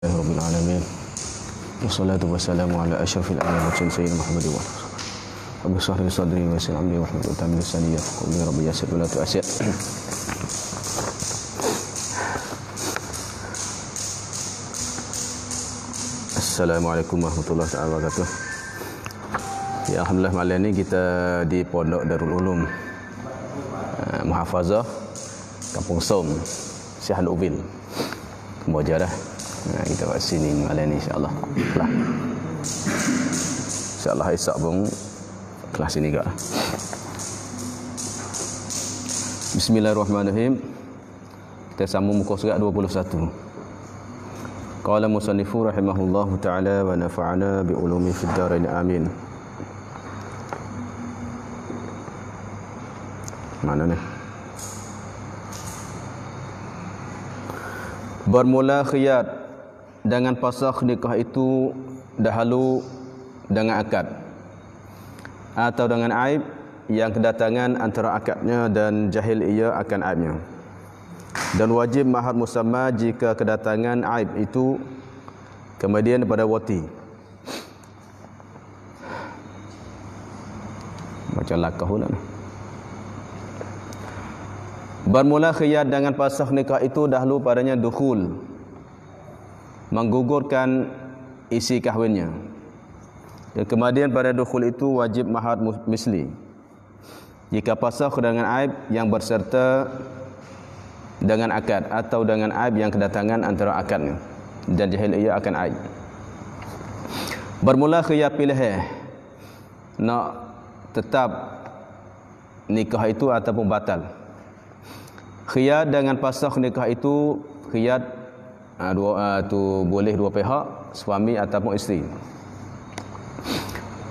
Rabbil alamin. Wassalatu wassalamu ala asyrafil anbiya'i wa sayyidina Muhammad wa Abu Sahri sadri wa yassir amri wa hlul 'uqdatam min lisani yafqahu qawli. Rabbi yassir wa la tu'assir. Assalamualaikum warahmatullahi wabarakatuh. Ya, alhamdulillah malam ni kita di Pondok Darul Ulum Muhafazah Kampung Som, Syekh Al-Ubil. Moja dah. Kita kat sini malam ni insya-Allah. Lah. Insya-Allah esok pun kelas sini juga. Bismillahirrahmanirrahim. Kita sambung muka surat 21. Qala musannifu rahimahullahu taala wa nafa'ana bi ulumi fid dharain amin. Mana ni? Bermula khiyat dengan pasakh nikah itu dahulu dengan akad atau dengan aib yang kedatangan antara akadnya dan jahil ia akan aibnya, dan wajib mahar musamma jika kedatangan aib itu kemudian pada wati macam lakahuna. Bermula khiyat dengan pasakh nikah itu dahulu padanya dukhul, menggugurkan isi kahwinnya, dan kemudian pada dukhul itu wajib mahar misli jika pasakh dengan aib yang berserta dengan akad atau dengan aib yang kedatangan antara akadnya dan jahil ia akan aib. Bermula khiyat pilih nak tetap nikah itu ataupun batal. Khiyat dengan pasakh nikah itu khiyat tu boleh dua pihak, suami ataupun isteri.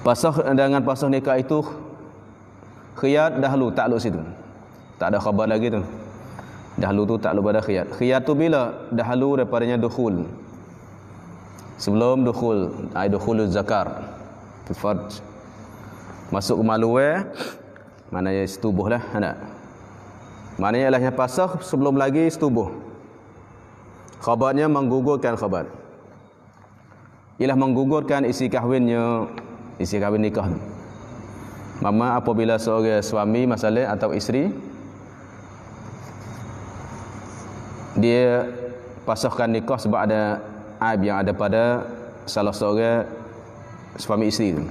Pasakh dengan pasakh nikah itu khiyat dahulu takluk situ. Tak ada khabar lagi tu. Dahulu tu takluk pada khiyat. Khiyat tu bila? Dahulu daripadanya dukhul. Sebelum dukhul, dukhulul zakar. Farj. Masuk ke maluwe, maknanya setubuh lah, ada. Maknanya ilahnya pasakh sebelum lagi setubuh. Khabarnya menggugurkan khabar. Ialah menggugurkan isi kahwinnya, isi kahwin nikah. Mama apabila seorang suami masalah atau isteri dia pasakhkan nikah sebab ada aib yang ada pada salah seorang suami isteri itu.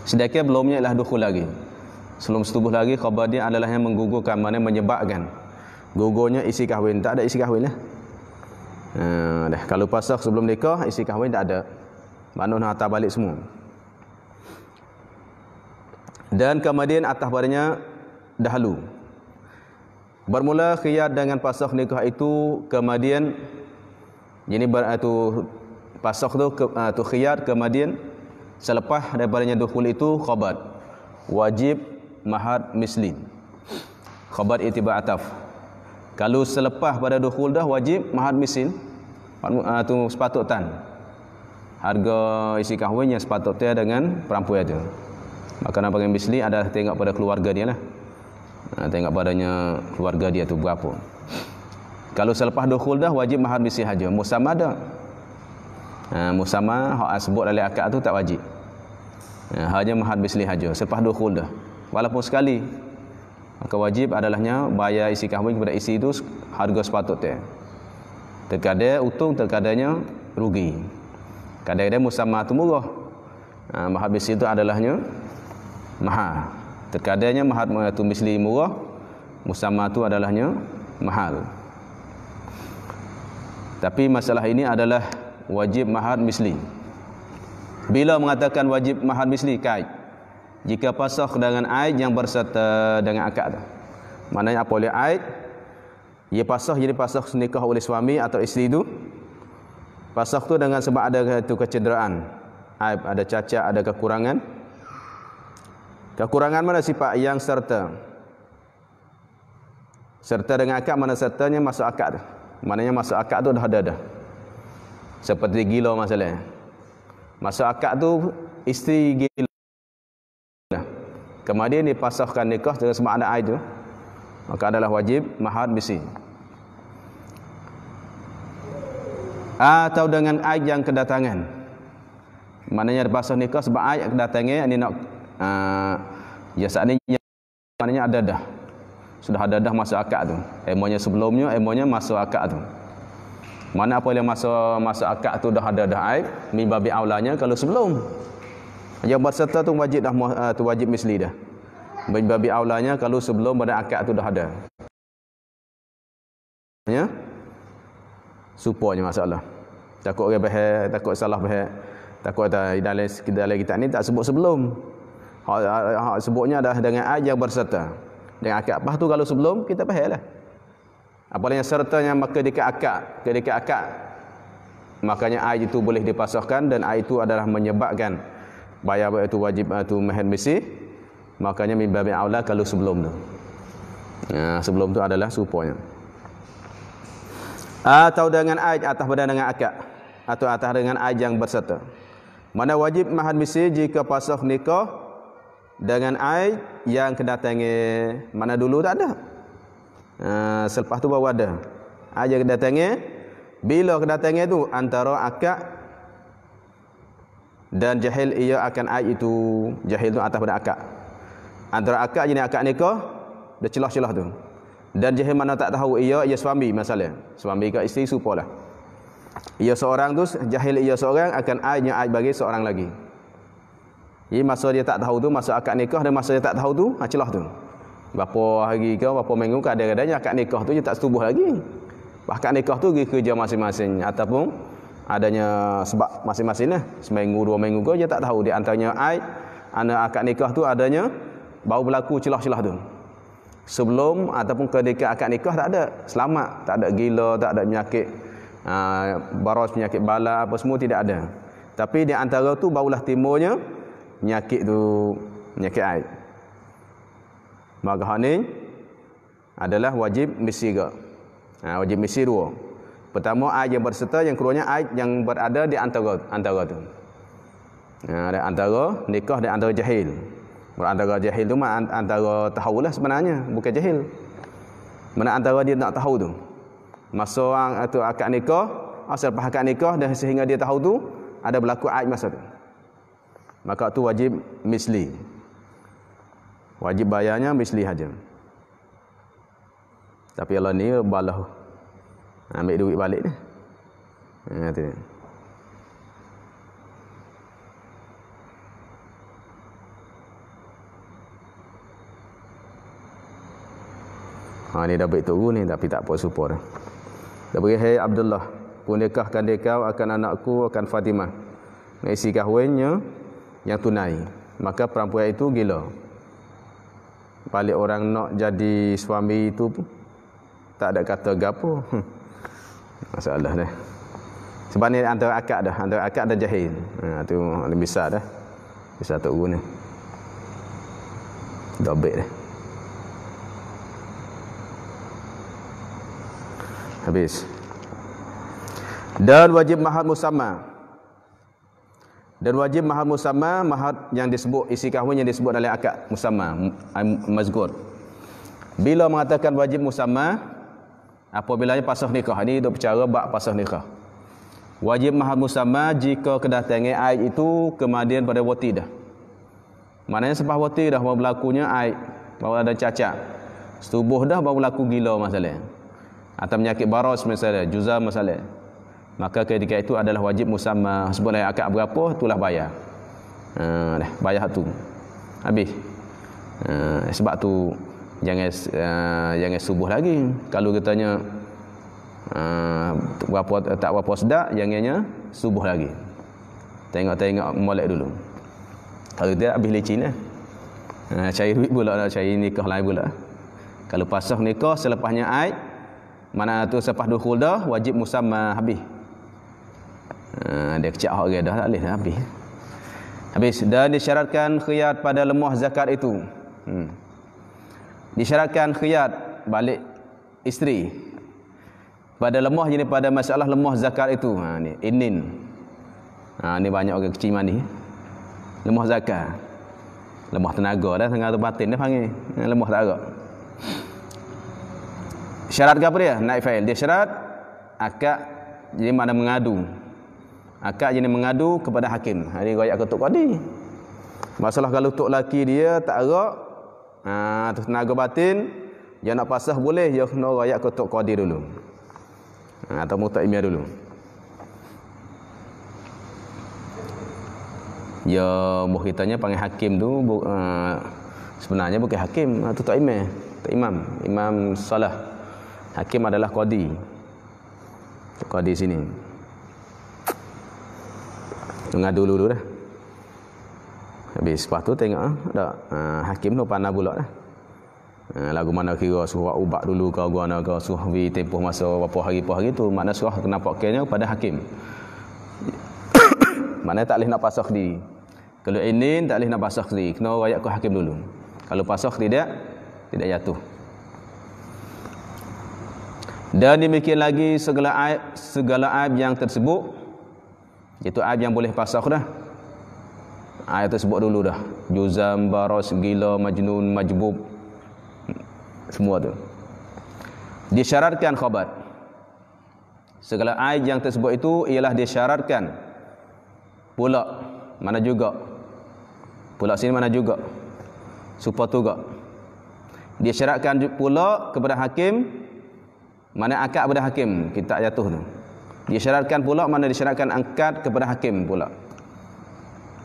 Sedangkan belumnya ialah dukhul lagi. Sebelum setubuh lagi, khabar dia adalah yang menggugurkan, maknanya menyebabkan gugurnya isi kahwin. Tak ada isi kahwin lah. Dah. Kalau pasakh sebelum nikah, isi kahwin tak ada. Maknanya nak atas balik semua. Dan kemudian atas padanya dahulu. Bermula khiyat dengan pasakh nikah itu kemudian ini tu pasakh tu khiyat kemudian selepas daripadanya dukhul itu khabar wajib mahar misli. Khabar itibar ataf. Kalau selepas pada dukhul dah wajib mahar misli. Tu sepatutnya harga isi kahwin yang sepatutnya dengan perempuan itu. Maka nak panggil misli adalah tengok pada keluarga dia lah. Tengok padanya keluarga dia tu berapa. Kalau selepas dukhul dah wajib mahar misli saja. Musamma dah. Musamma hak sebut dalam akad tu tak wajib. Hanya mahar misli saja selepas dukhul dah. Walaupun sekali, maka wajib adalahnya bayar isi kahwin kepada isteri itu harga sepatutnya. Terkadang untung, terkadangnya rugi. Kadang-kadang musamma tu murah. Mahar misli itu adalahnya mahal. Terkadangnya mahar tu misli murah, musamma tu adalahnya mahal. Tapi masalah ini adalah wajib mahar misli. Bila mengatakan wajib mahar misli, kait jika pasakh dengan aid yang berserta dengan akad. Maknanya apa oleh aid? Ia pasakh jadi pasakh nikah oleh suami atau isteri itu. Pasakh tu dengan sebab ada itu kecederaan. Aib, ada cacat, ada kekurangan. Kekurangan mana sifat yang serta? Serta dengan akad, mana sertanya masuk akad. Maknanya masuk akad tu dah ada. Seperti gila masalahnya. Masuk akad tu isteri gila. Kemudian dipasahkan nikah dengan sebab ada aid tu, maka adalah wajib mahar misli. atau dengan aid yang kedatangan. Maknanya pasal nikah sebab aid kedatangan ini nak ya saat ini maknanya ada dah. Sudah ada dah masuk akad tu. Emonya sebelumnya, emonya masuk akad tu. Mana apa yang masuk akad tu dah ada dah aib, min babi aulanya kalau sebelum. Yang berserta tu wajib dah tu wajib misli dah. Min babi aulanya kalau sebelum pada akad tu dah ada. Ya. Supaya masalah. Takut orang bahas, takut salah bahas, takut dalam kitab ni tak sebut sebelum. Hak sebutnya dah dengan aib yang berserta. Dengan akad. Lepas tu kalau sebelum kita bahas lah. Apalagi sertanya maka ketika akad makanya aid itu boleh dipasahkan dan aid itu adalah menyebabkan bayar itu wajib itu mahar misi, makanya min babi aula kalau sebelum tu. Sebelum tu adalah supaya. Atau dengan aid atas pada dengan akad atau atas dengan aid yang berserta. Mana wajib mahar misi jika pasah nikah dengan aid yang kedatangan mana dulu tak ada. Selepas tu baru ada aja kedatangan. Bila kedatangan tu antara akad dan jahil ia akan aid itu. Jahil tu atas pada akad. Antara akad jenis akad nikah dia celah-celah tu. Dan jahil mana tak tahu ia suami masalah. Suami ke isteri supalah. Ia seorang tu jahil ia seorang akan aidnya aid bagi seorang lagi. Jadi masa dia tak tahu tu masa akad nikah dan masa dia tak tahu tu celah tu. Berapa hari ke, berapa minggu ke kadang-kadang akad nikah tu dia tak setubuh lagi. Akad nikah tu pergi kerja masing-masing ataupun adanya sebab masing-masing lah. Seminggu, 2 minggu ke dia tak tahu. Di antaranya aid, akad nikah tu adanya baru berlaku celah-celah tu. Sebelum ataupun ketika akad nikah tak ada. Selamat, tak ada gila, tak ada penyakit baros, penyakit bala apa semua tidak ada. Tapi di antara tu barulah timbulnya penyakit tu, penyakit aid. Maka hak ni adalah wajib misi ke. Wajib misi 2. Pertama aid yang berserta, yang keduanya aid yang berada di antara tu. Ada antara nikah dan antara jahil. Antara jahil tu antara tahulah sebenarnya, bukan jahil. Mana antara dia nak tahu tu. Masa orang tu akad nikah, selepas akad nikah dan sehingga dia tahu tu ada berlaku aid masa tu. Maka tu wajib misli. Wajib bayarnya misli saja. Tapi Allah ni balah ambil duit balik ni. Tu. Ni dah baik turun ni tapi tak apa support dah. Dah beri hai Abdullah, pun nikahkan dia kau akan anakku akan Fatimah. Isi kahwinnya yang tunai. Maka perempuan itu gila. Balik orang nak jadi suami itu tak ada kata gapo. Masalah dah. Sebab ni antara akad dah, antara akad dan jahil. Tu lebih besar dah. Besar tok guna. Dah baik dah. Habis. Dan wajib mahar musamma. Dan wajib mahar musamma, mahar yang disebut isi kahwin yang disebut dalam akad musamma mazkur. Bila mengatakan wajib musamma, apabila pasah nikah. Ini duk bicara bab pasah nikah. Wajib mahar musamma jika kedatangan aid itu kemudian pada wati dah. Maknanya selepas wati dah baru berlakunya aid, baru ada cacat. Setubuh dah baru berlaku gila masalah. Atau penyakit baros masalah, juzam masalah. Maka ketika itu adalah wajib musamma. Sebutlah akad berapa, itulah bayar. Dah bayar tu. Habis. Sebab tu jangan subuh lagi. Kalau katanya tak berapa sedap, jangannya subuh lagi. Tengok molek dulu. Kalau dia habis licin lah. Cari duit pula lah, cari nikah lain pula. Kalau pasah nikah selepasnya aid, mana tu selepas dukhul dah wajib musamma habis. Dia kecak hak dia dah tak boleh habis. Habis dan disyaratkan khiyat pada lemah zakat itu. Disyaratkan khiyat balik isteri pada lemah jenis pada masalah lemah zakat itu. Ni inin. Ni banyak orang kecil mandi. Lemah zakat. Lemah tenaga dah, tenaga batin dia panggil. Lemah tak agak. Syarat ke apa dia? Naik fa'il. Dia syarat akad jadi mana mengadu. Akad jadi mengadu kepada hakim. Hari royak ketuk qadi. Masalah kalau tok laki dia tak arak, tu tenaga batin, dia nak pasah boleh, dia kena royak ketuk qadi dulu. Atau mutaimiyah dulu. Ya buh kitanya panggil hakim tu sebenarnya bukan hakim, tu tak imam. Tak imam salah. Hakim adalah qadi. Qadi sini. Ngadu dulu dah. Habis lepas tu tengok dah hakim tu pandai pula dah. Lagu mana kira suruh ubat dulu ke guna ke suruh vi tempoh masa berapa hari tu makna suruh kena pakainya pada hakim. Mana tak boleh nak pasakh di. Kalau ini tak boleh nak pasakh di, kena royak ke hakim dulu. Kalau pasakh tidak jatuh. Dan demikian lagi segala aib yang tersebut, iaitu aib yang boleh pasakh dah. Aib tersebut dulu dah. Juzam, baros, gila, majnun, majbub, semua tu. Disyaratkan khabar. Segala aib yang tersebut itu ialah disyaratkan. Pula mana juga. Pula sini mana juga. Supaya tu juga. Disyaratkan pula kepada hakim. Mana akad kepada hakim, kita jatuh tu. Disyaratkan pula mana disyaratkan akad kepada hakim pula.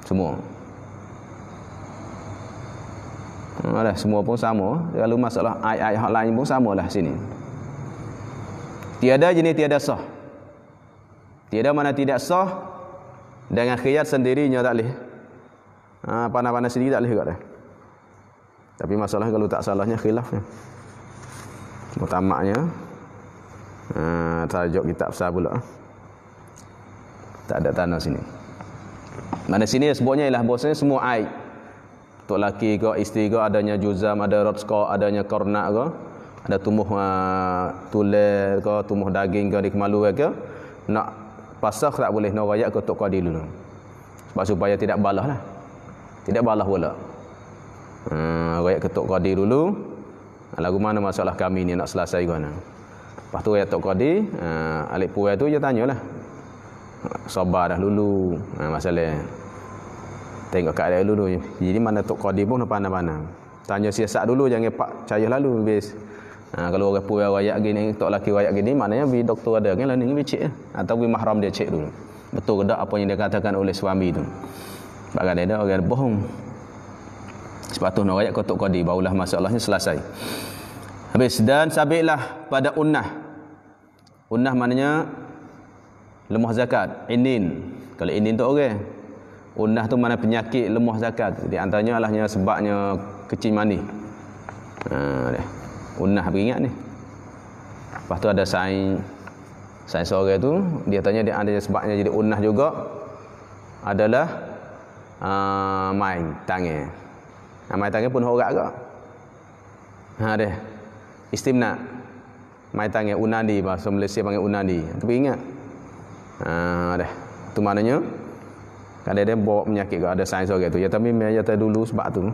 Semua. Semua pun sama. Kalau masalah ayat hak lain pun samalah sini. Tiada jenis tiada sah. Tiada mana tidak sah dengan khiyat sendirinya tak boleh. Pandai-pandai sendiri tak boleh juga dah. Tapi masalah kalau tak salahnya khilafnya. Mutamaknya tajuk kitab besar pula. Tak ada tanah sini. Mana sini sebutnya ialah bahasanya semua aib. Tok laki ke isteri ke adanya juzam, ada rotska, adanya kornak ke, ada tumbuh tular ke, tumbuh daging ke di kemalu ke, nak pasakh tak boleh, nak royak ke tok qadi dulu. Sebab supaya tidak balah lah. Tidak balah pula. Royak ke tok qadi dulu. Lagu mana masalah kami ni nak selesai ke mana. Lepas tu royak tok qadi, alik puai tu je tanyalah. Sabar dah dulu. Masalah tengok keadaan dulu. Jadi mana tok qadi pun pandai-pandai. Tanya siasat dulu, jangan pak percaya lalu habis. Kalau orang puai royak gini, tok laki royak gini, maknanya bi doktor ada kan lah ni cek atau bi mahram dia cek dulu. Betul ke tak apa yang dikatakan oleh suami tu. Sebab ada orang bohong. Sebab tu nak royak ke tok qadi, barulah masalahnya selesai. Habis dan sabitlah pada unnah. Unnah maknanya lemah zakat, inin. Kalau inin tu orang. Unnah tu mana penyakit lemah zakat. Di antaranya alahnya sebabnya kecil manis. Unnah beringat ni. Lepas tu ada sains orang tu, dia tanya dia ada sebabnya jadi unnah juga adalah main tangan. Main tangan pun horak ke? Deh. Istimna. Main tangan unandi, bahasa Malaysia panggil unandi. Tapi ingat. Deh. Tu maknanya kadang-kadang bawa penyakit ke, ada sains orang tu. Ya tapi menyata dulu sebab tu.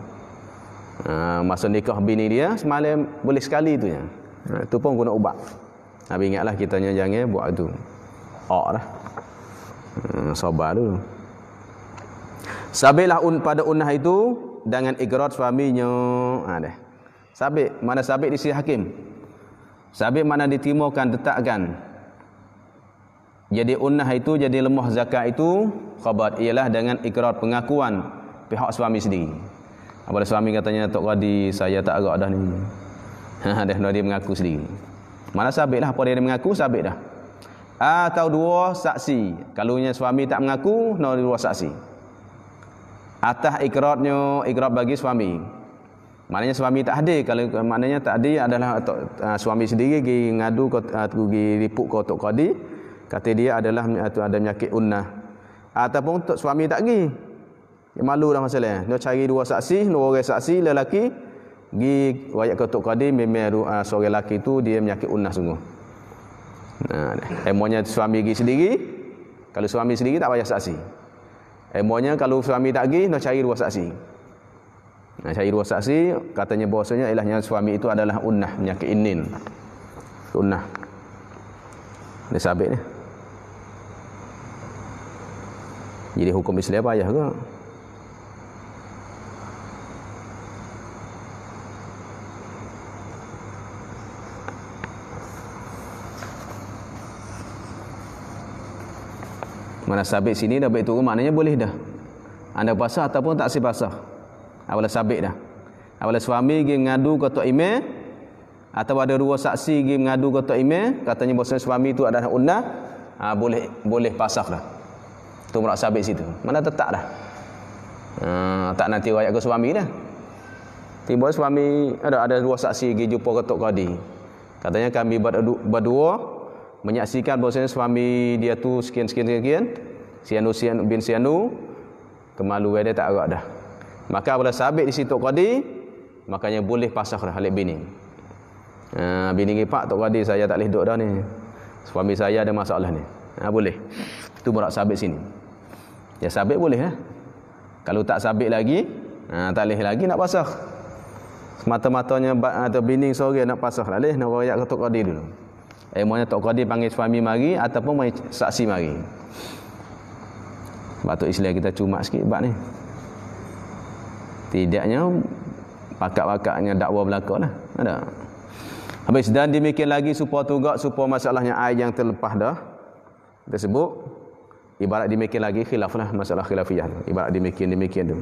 Masa nikah bini dia semalam boleh sekali tu ya. Tu pun guna ubat. Tapi ingatlah kitanya jangan buat tu. Dah. Sabar dulu. Sabitlah pada unnah itu dengan ikrar suaminya. Deh. Sabit, mana sabit di sisi hakim? Sabit mana ditimukan, letakkan. Jadi unnah itu, jadi lemah zakat itu khabar ialah dengan ikrar pengakuan pihak suami sendiri. Apabila suami katanya tok qadi saya tak agak dah ni. Dia mengaku sendiri. Mana sabitlah apa dia mengaku, sabit dah. Atau dua saksi. Kalaunya suami tak mengaku, dua saksi. Atas ikrarnya, ikrar bagi suami. Maknanya suami tak hadir. Kalau maknanya tak hadir adalah suami sendiri pergi ngadu pergi riput ke tok qadi. Kata dia adalah ada penyakit unnah. Ataupun untuk suami tak pergi. Dia malu dah masalah. Dia cari dua saksi, dua orang saksi lelaki pergi royak ke tok qadi, memang seorang lelaki tu dia penyakit unnah sungguh. Emonya suami pergi sendiri. Kalau suami sendiri tak payah saksi. Emonya kalau suami tak pergi, nak cari dua saksi. Cari dua saksi, katanya bahasanya ilahnya suami itu adalah unnah, penyakit inin. Unnah. Dia sabit ni. Jadi hukum Islam payah ke? Mana sabit sini dah baik turun, maknanya boleh dah. Anda pasah ataupun tak si pasah. Awal sabit dah. Awal suami pergi mengadu ke tok imam, atau ada dua saksi pergi mengadu ke tok imam, katanya bahasa suami itu adalah unnah, boleh pasah dah. Tu merak sabit situ. Mana tetap dah. Tak nanti rakyat ke suami dah. Tiba suami ada dua saksi pergi jumpa ketuk qadi. Katanya kami berdua menyaksikan bahawasanya suami dia tu sekian Sianu bin Sianu, kemaluan dia tak agak dah. Maka bila sabit di situ qadi, makanya boleh pasah dah halik bini. Bini ni, Pak, tok qadi saya tak boleh duduk dah ni. Suami saya ada masalah ni. Boleh. Itu merak sabit sini. Ya sabit boleh lah. Kalau tak sabit lagi, tak boleh lagi nak pasah. Semata-matanya atau bini seorang nak pasah, tak boleh, nak rakyat ke tok qadi dulu. Maksudnya tok qadi panggil suami mari ataupun mai saksi mari. Batuk Islam kita cuma sikit bab ni. Tidaknya pakak-pakaknya dakwa belaka lah. Ada. Habis dan demikian lagi supaya juga supaya masalahnya air yang terlepas dah tersebut. Ibarat demikian lagi khilaf lah, masalah khilafiyah tu. Ibarat demikian tu.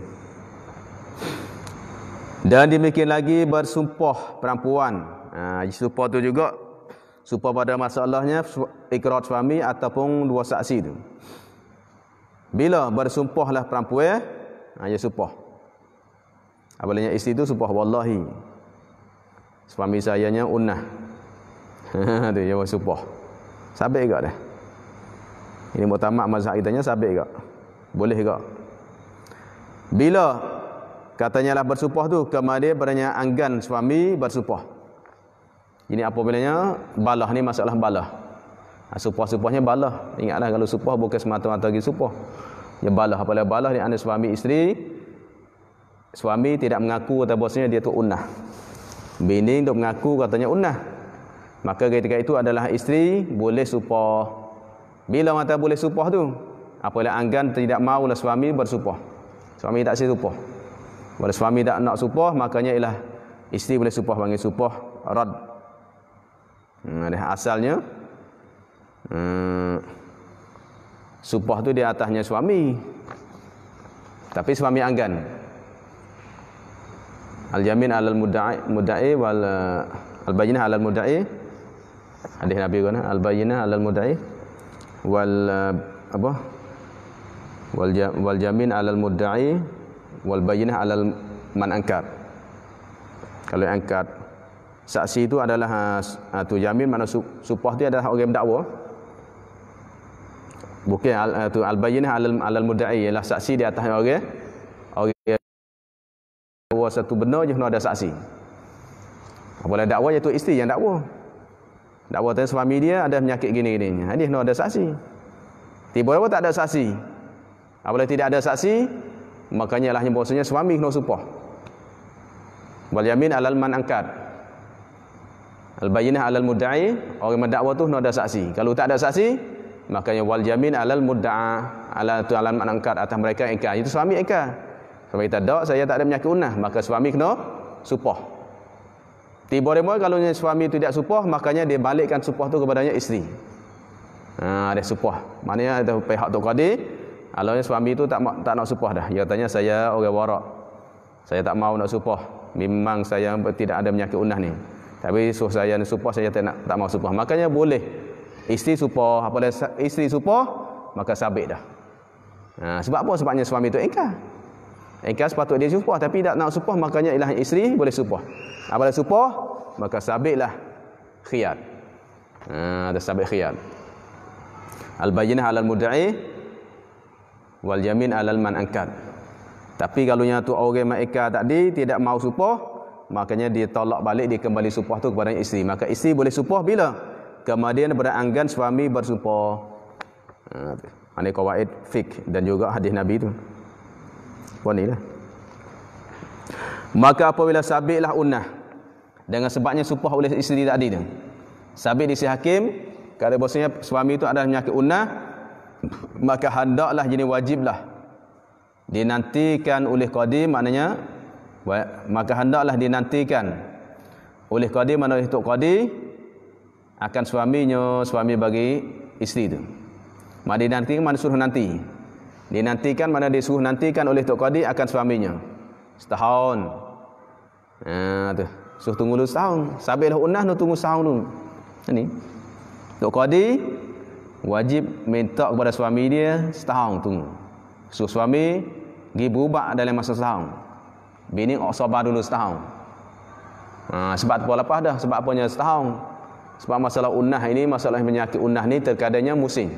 Dan demikian lagi bersumpah perempuan. Sumpah tu juga sumpah pada masalahnya ikrar suami ataupun dua saksi tu. Bila bersumpahlah perempuan, dia sumpah. Apabila isteri tu sumpah wallahi suami sayanya unnah. Tu dia bersumpah. Sabit ke dah? Ini muktamad mazhab kitanya sabit ke? Boleh ke? Bila katanya lah bersumpah tu, kemudian padanya anggan suami bersumpah. Ini apabila balah ni masalah balah. Sumpah-sumpahnya balah. Ingatlah kalau sumpah bukan semata-mata lagi sumpah. Dia balah. Apabila balah di antara suami isteri, suami tidak mengaku kata bosnya dia tu unnah. Bini duk mengaku katanya unnah. Maka ketika itu adalah isteri boleh sumpah. Bila mata boleh sumpah tu? Apabila anggan tidak maulah suami bersumpah. Suami tak siap sumpah. Bila suami tak nak sumpah, makanya ialah isteri boleh sumpah, panggil sumpah rad. Asalnya sumpah tu di atasnya suami. Tapi suami anggan. Al-yamin 'alal mudda'i wal al-bayyinah 'alal mudda'i. Hadis Nabi kan, al-bayyinah 'alal mudda'i wal wal jamin 'alal mudda'i wal bayyinah 'alal man angkat. Kalau yang angkat saksi itu adalah tu jamin, mana sumpah dia adalah orang mendakwa. Bukan tu al-bayyinah 'alal mudda'i, ialah saksi di atas orang dakwa satu benda je kena ada saksi. Apabila dakwa iaitu isteri yang dakwa. Dakwa tentang suami dia ada penyakit gini-gini. Dia kena ada saksi. Tiba-tiba tak ada saksi. Apabila tidak ada saksi, makanya lah bahasanya suami kena sumpah. Wal yamin 'alal man angkat. Al-bayyinah 'alal mudda'i, orang mendakwa tu kena ada saksi. Kalau tak ada saksi, makanya wal yamin 'alal mudda'a, 'alal man angkat, atas mereka ingkar. Itu suami ingkar. Suami tak ada, saya tak ada penyakit unnah, maka suami kena sumpah. Tiba-tiba kalau suami itu tidak sumpah, makanya dia balikkan sumpah tu kepadanya isteri. Dia sumpah. Maknanya ada pihak tok qadi, kalau suami itu tak nak sumpah dah. Dia katanya saya orang warak. Saya tak mau nak sumpah. Memang saya tidak ada penyakit unnah ni. Tapi suruh saya nak sumpah, saya tak mau sumpah. Makanya boleh isteri sumpah. Apabila isteri sumpah, maka sabit dah. Sebab apa? Sebabnya suami itu ingkar. Ingkar sepatutnya dia sumpah, tapi tak nak sumpah, makanya ialah isteri boleh sumpah. Apabila sumpah, maka sabitlah khiyar. Ada sabit khiyar. Al-bayyinah 'alal mudda'i wal yamin 'alal man angkat. Tapi kalau yang tu orang maika tadi tidak mau sumpah, makanya dia tolak balik, dia kembali sumpah tu kepada isteri. Maka isteri boleh sumpah bila kemudian beranggan suami bersumpah. Ini kawaid fiqh dan juga hadis Nabi itu. Wanilah. Maka apabila sabitlah unnah dengan sebabnya sumpah oleh isteri tadi tu, sabit di si hakim, kalau bahasanya suami itu ada penyakit unnah, maka hendaklah jadi wajiblah dinantikan oleh qadi, maknanya maka hendaklah dinantikan oleh qadi, mana oleh tok qadi akan suaminya, suami bagi isteri itu. Mana dinantikan, mana suruh nanti. Dinantikan, mana disuruh nantikan oleh tok qadi akan suaminya setahun. Tu suruh tunggu dulu setahun. Sabitlah unah nak tunggu setahun dulu. Ini tok qadi wajib minta kepada suami dia setahun tunggu. Suruh suami pergi berubah dalam masa setahun. Bini sabar dulu setahun. Sebab apa lepas dah? Sebab apanya setahun? Sebab masalah unah ini, masalah penyakit unah ni terkadangnya musim.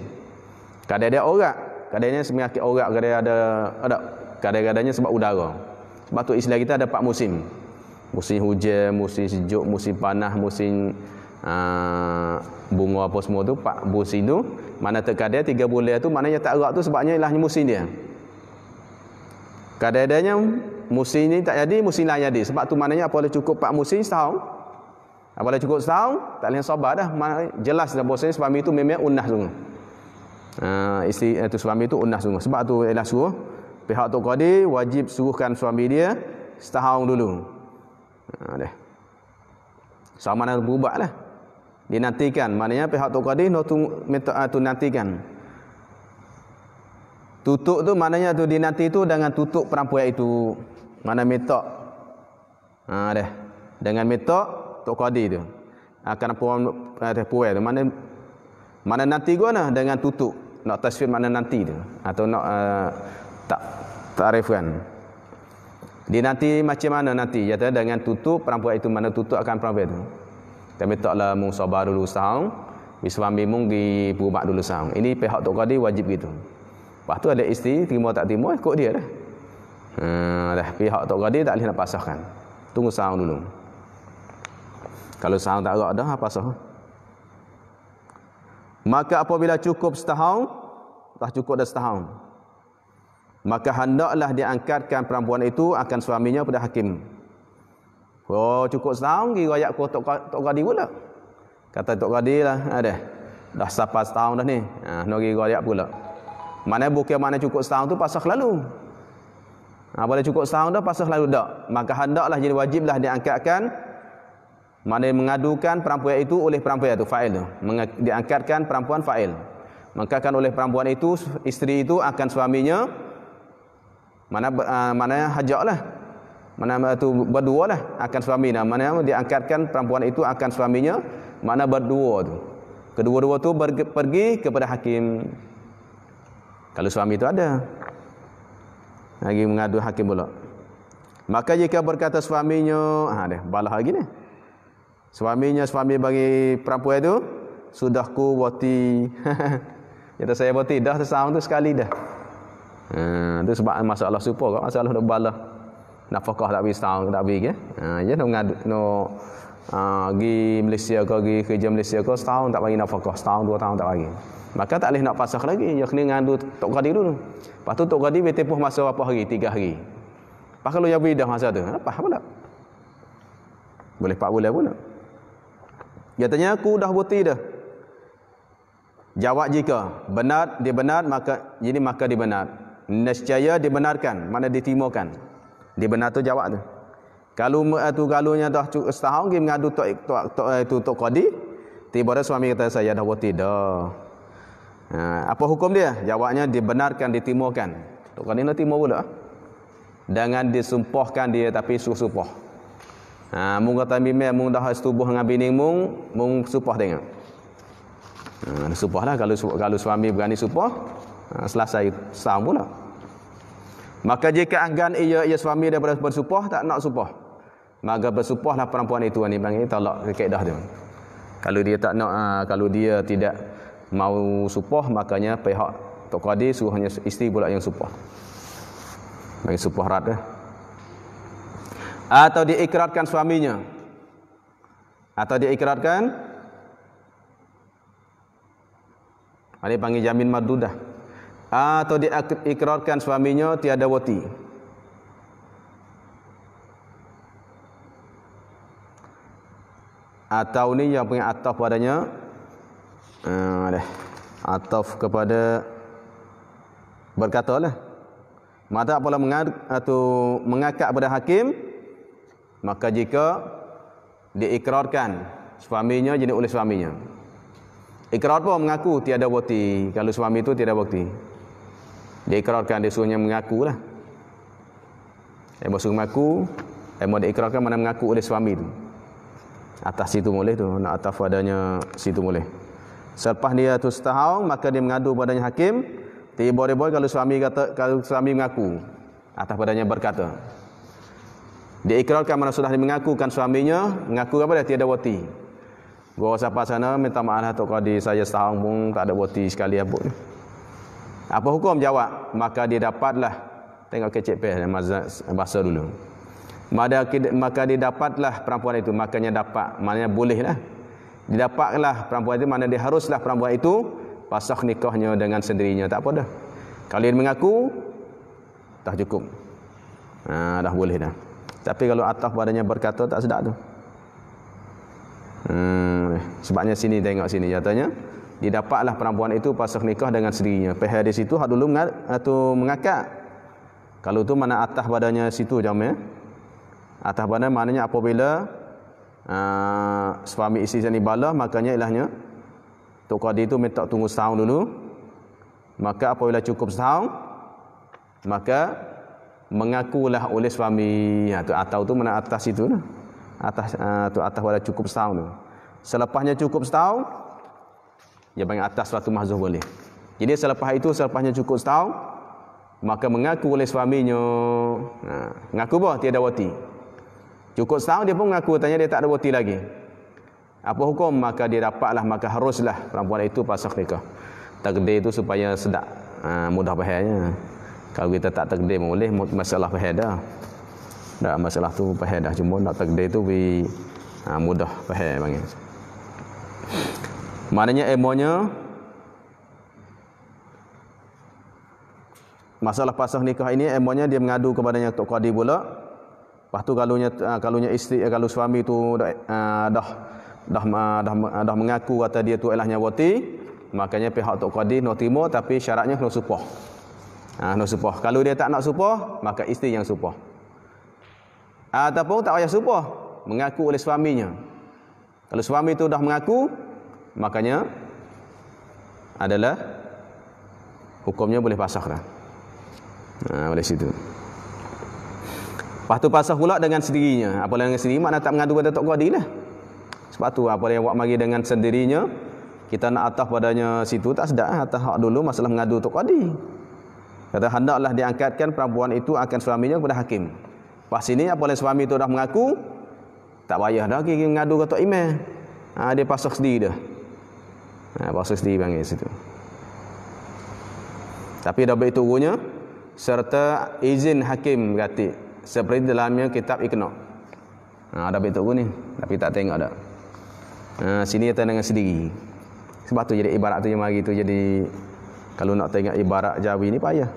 Kadang ada orak, kadangnya penyakit orak, kadang ada kadang-kadangnya sebab udara. Sebab tu Islam kita ada 4 musim. Musim hujan, musim sejuk, musim panas, musim bunga apa semua tu, 4 musim tu. Mana terkadang 3 bulan tu maknanya tak erat tu sebabnya ialah musim dia. Kadang-kadangnya musim ni tak jadi, musim lain jadi. Sebab tu maknanya apabila cukup 4 musim setahun, apabila cukup setahun, tak boleh sabar dah. Jelas dah bahawasanya suami itu memang unah sungguh. Isteri itu suami itu unah sungguh. Sebab tu ialah suruh pihak tok qadi wajib suruhkan suami dia setahun dulu. Dah. Sama nak berubah lah. Dinantikan. Maknanya pihak tok qadi nak minta tu nantikan. Tutup tu maknanya tu dinanti tu dengan tutup perempuan itu. Mana minta. Dah. Dengan minta tok qadi tu. Akan perempuan tu mana nanti gua nah dengan tutup. Nak tasfir mana nanti tu atau nak tak takrifkan. Dinanti macam mana nanti? Kata dengan tutup perempuan itu, mana tutup akan perempuan itu. Kami taklah mung sabar dulu setahun, suami mung pergi berubat dulu setahun. Ini pihak tok qadi wajib gitu. Lepas tu ada isteri terima tak terima ikut dia dah. Dah pihak tok qadi tak boleh nak pasahkan. Tunggu setahun dulu. Kalau setahun tak agak dah pasah. Maka apabila cukup setahun, dah cukup dah setahun, maka hendaklah diangkatkan perempuan itu akan suaminya pada hakim. Oh cukup setahun pergi royak ke tok qadi pula. Kata tok qadi lah, dah sampai setahun dah ni. Nak pergi royak pula. Mana bukan mana cukup setahun tu pasah lalu. Boleh cukup setahun dah pasah lalu dak. Maka hendaklah jadi wajiblah diangkatkan, mana mengadukan perempuan itu oleh perempuan itu fa'il tu. Diangkatkan perempuan fa'il. Maka kan oleh perempuan itu isteri itu akan suaminya mana hajaklah. Mana tu berdua lah akan suaminya. Mana diangkatkan perempuan itu akan suaminya, mana berdua tu. Kedua-dua tu pergi kepada hakim. Kalau suami itu ada lagi mengadu hakim pula. Maka jika berkata suaminya, balah lagi ni. Suami bagi perempuan itu, sudah ku wati. Kata saya wati dah setahun tu sekali dah. Itu sebab masalah supaya masalah dah balah. Nafkah tak habis setahun tak habis ke? Ya nak ngadu pergi Malaysia ke, pergi kerja Malaysia ke, setahun tak bagi nafkah, setahun 2 tahun tak bagi. Maka tak boleh nak pasah lagi, dia kena ngadu tok qadi dulu. Lepas tu tok qadi bertempuh masa berapa hari? 3 hari. Lepas kalau yang beri dah masa tu, apa pula? Boleh 4 bulan pula. Dia tanya aku dah bukti dah. Jawab jika benar dibenar maka dibenar. Nescaya dibenarkan, mana ditimukan. Dibenar tu jawab tu. Kalau galunya dah setahun pergi mengadu tok qadi, tiba-tiba suami kata saya dah bukti dah. Apa hukum dia? Jawabnya dibenarkan, ditimukan. Tok qadi nak timu pula. Jangan disumpahkan dia tapi sumpah. Mung kata mimel mung dah setubuh dengan bini mung supah tengok. Supah lah kalau suami berani supah, selesai setahun pula. Maka jika enggan ia suami daripada bersupah tak nak supah, maka bersupahlah perempuan itu, ni panggil talak kaedah dia. Kalau dia tak nak, kalau dia tidak mau supah, makanya pihak tok qadi suruh hanya isteri pula yang supah. Bagi supah rad dah. Atau diikrarkan suaminya, atau diikrarkan, ada panggil jamin mardudah, atau diikrarkan suaminya tiada wati. Atau ni yang punya ataf padanya, ataf kepada berkatalah. Maka apabila mengakad kepada hakim, maka jika diikrarkan suaminya jadi oleh suaminya. Ikrar pun mengaku tiada bukti. Kalau suami itu tiada bukti, dia ikrarkan, dia suruhnya mengaku lah. Dia suruh mengaku, dia diikrarkan mana mengaku oleh suami itu. Atas situ boleh tu, nak atas padanya situ boleh. Selepas dia tu setahun, maka dia mengadu padanya hakim. Tiba-tiba kalau suami mengaku, atas padanya berkata, dia ikrarkan mana sudah mengakukan suaminya, mengaku apa dia tiada bukti. Gua siapa sana minta maaf Tok Qadi, saya setahun pun tak ada bukti sekali apa. Apa hukum? Jawab, maka dia dapatlah, tengok kecik bahasa dulu. Maka dia dapatlah perempuan itu, makanya dapat, maknanya bolehlah. Didapatlah perempuan itu, mana dia haruslah perempuan itu pasakh nikahnya dengan sendirinya, tak apa dah. Kalau dia mengaku dah cukup. Dah boleh dah. Tapi kalau atas padanya berkata tak sedap tu. Sebabnya sini tengok sini katanya didapatlah perempuan itu pasakh nikah dengan sendirinya. Pihak di situ hak dulu mengakad. Kalau tu mana atas padanya situ jam ya. Atas pada maknanya apabila suami isteri ni bala, makanya ilahnya Tok Qadi itu minta tunggu setahun dulu. Maka apabila cukup setahun, maka mengakulah oleh suami. Atau tu mana atas itu lah. Atas pada cukup setahun tu. Selepasnya cukup setahun, dia panggil atas suatu mahzuh boleh. Jadi selepasnya cukup setahun, maka mengaku oleh suaminya. Mengaku bah tiada wati. Cukup setahun dia pun mengaku, tanya dia tak ada wati lagi. Apa hukum? Maka dia dapatlah, maka haruslah perempuan itu pasakh nikah. Takdir itu supaya sedap, mudah fahamnya. Kalau kita tak takdir boleh, masalah faham dah. Tak masalah tu faham dah, cuma nak takdir tu mudah faham panggil. Maknanya emonya masalah pasakh nikah ini emonya dia mengadu kepadanya Tok Qadi pula. Lepas tu kalunya isteri, kalau suami tu dah mengaku kata dia tu ilahnya wati, makanya pihak Tok Qadi nak terima, tapi syaratnya kena supah. Nak supah. Kalau dia tak nak supah, maka isteri yang supah. Ataupun tak payah supah, mengaku oleh suaminya. Kalau suami itu dah mengaku, makanya adalah hukumnya boleh pasakh dah. Boleh situ. Lepas tu pasakh pula dengan sendirinya. Apa dengan sendiri makna tak mengadu pada Tok Qadi lah. Sebab tu apa yang buat mari dengan sendirinya, kita nak atas padanya situ tak sedap. Atas hak dulu masalah mengadu Tok Qadi. Kata hendaklah diangkatkan perempuan itu akan suaminya kepada hakim. Pas sini apabila suami itu dah mengaku, tak payah dah pergi mengadu ke Tok Imam. Dia pasakh sendiri dah. Pasakh sendiri panggil situ. Tapi dah baik turunnya serta izin hakim berkati seperti dalamnya kitab Iqna. Dah baik turun ni, tapi tak tengok dah. Sini kita dengan sendiri. Sebab tu jadi ibarat tu yang mari tu jadi, kalau nak tengok ibarat Jawi ni payah.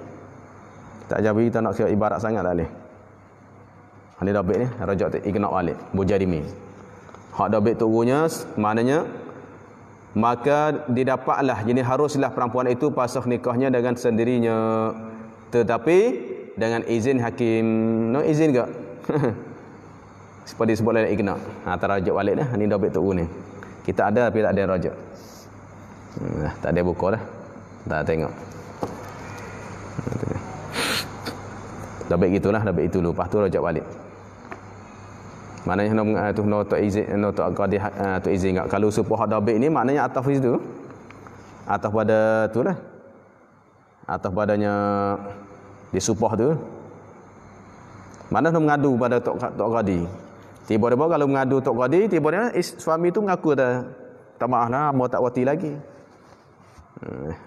Tak Jawi kita nak kira ibarat sangat tak boleh. Ini dah baik ni, rajak Iqna balik, Bujarimi. Hak dah baik turunnya maknanya maka didapatlah, jadi haruslah perempuan itu pasakh nikahnya dengan sendirinya, tetapi dengan izin hakim. No izin ke? Seperti disebut oleh Iqna. Terajak balik dah. Ini dah baik turun ni. Kita ada tapi tak ada rajak. Tak ada buku dah. Tak tengok. Dah baik gitulah, dah baik itu dulu. Lepas tu rajak balik. Maknanya no tak izin, no tak Qadi tu izin enggak. Kalau supah dah baik ni maknanya atas itu. Atas pada tu lah. Atas padanya disupah tu. Mana nak mengadu pada Tok Qadi. Tiba-tiba kalau mengadu Tok Qadi, tiba-tiba suami tu mengaku tak maaflah, amo tak wati lagi.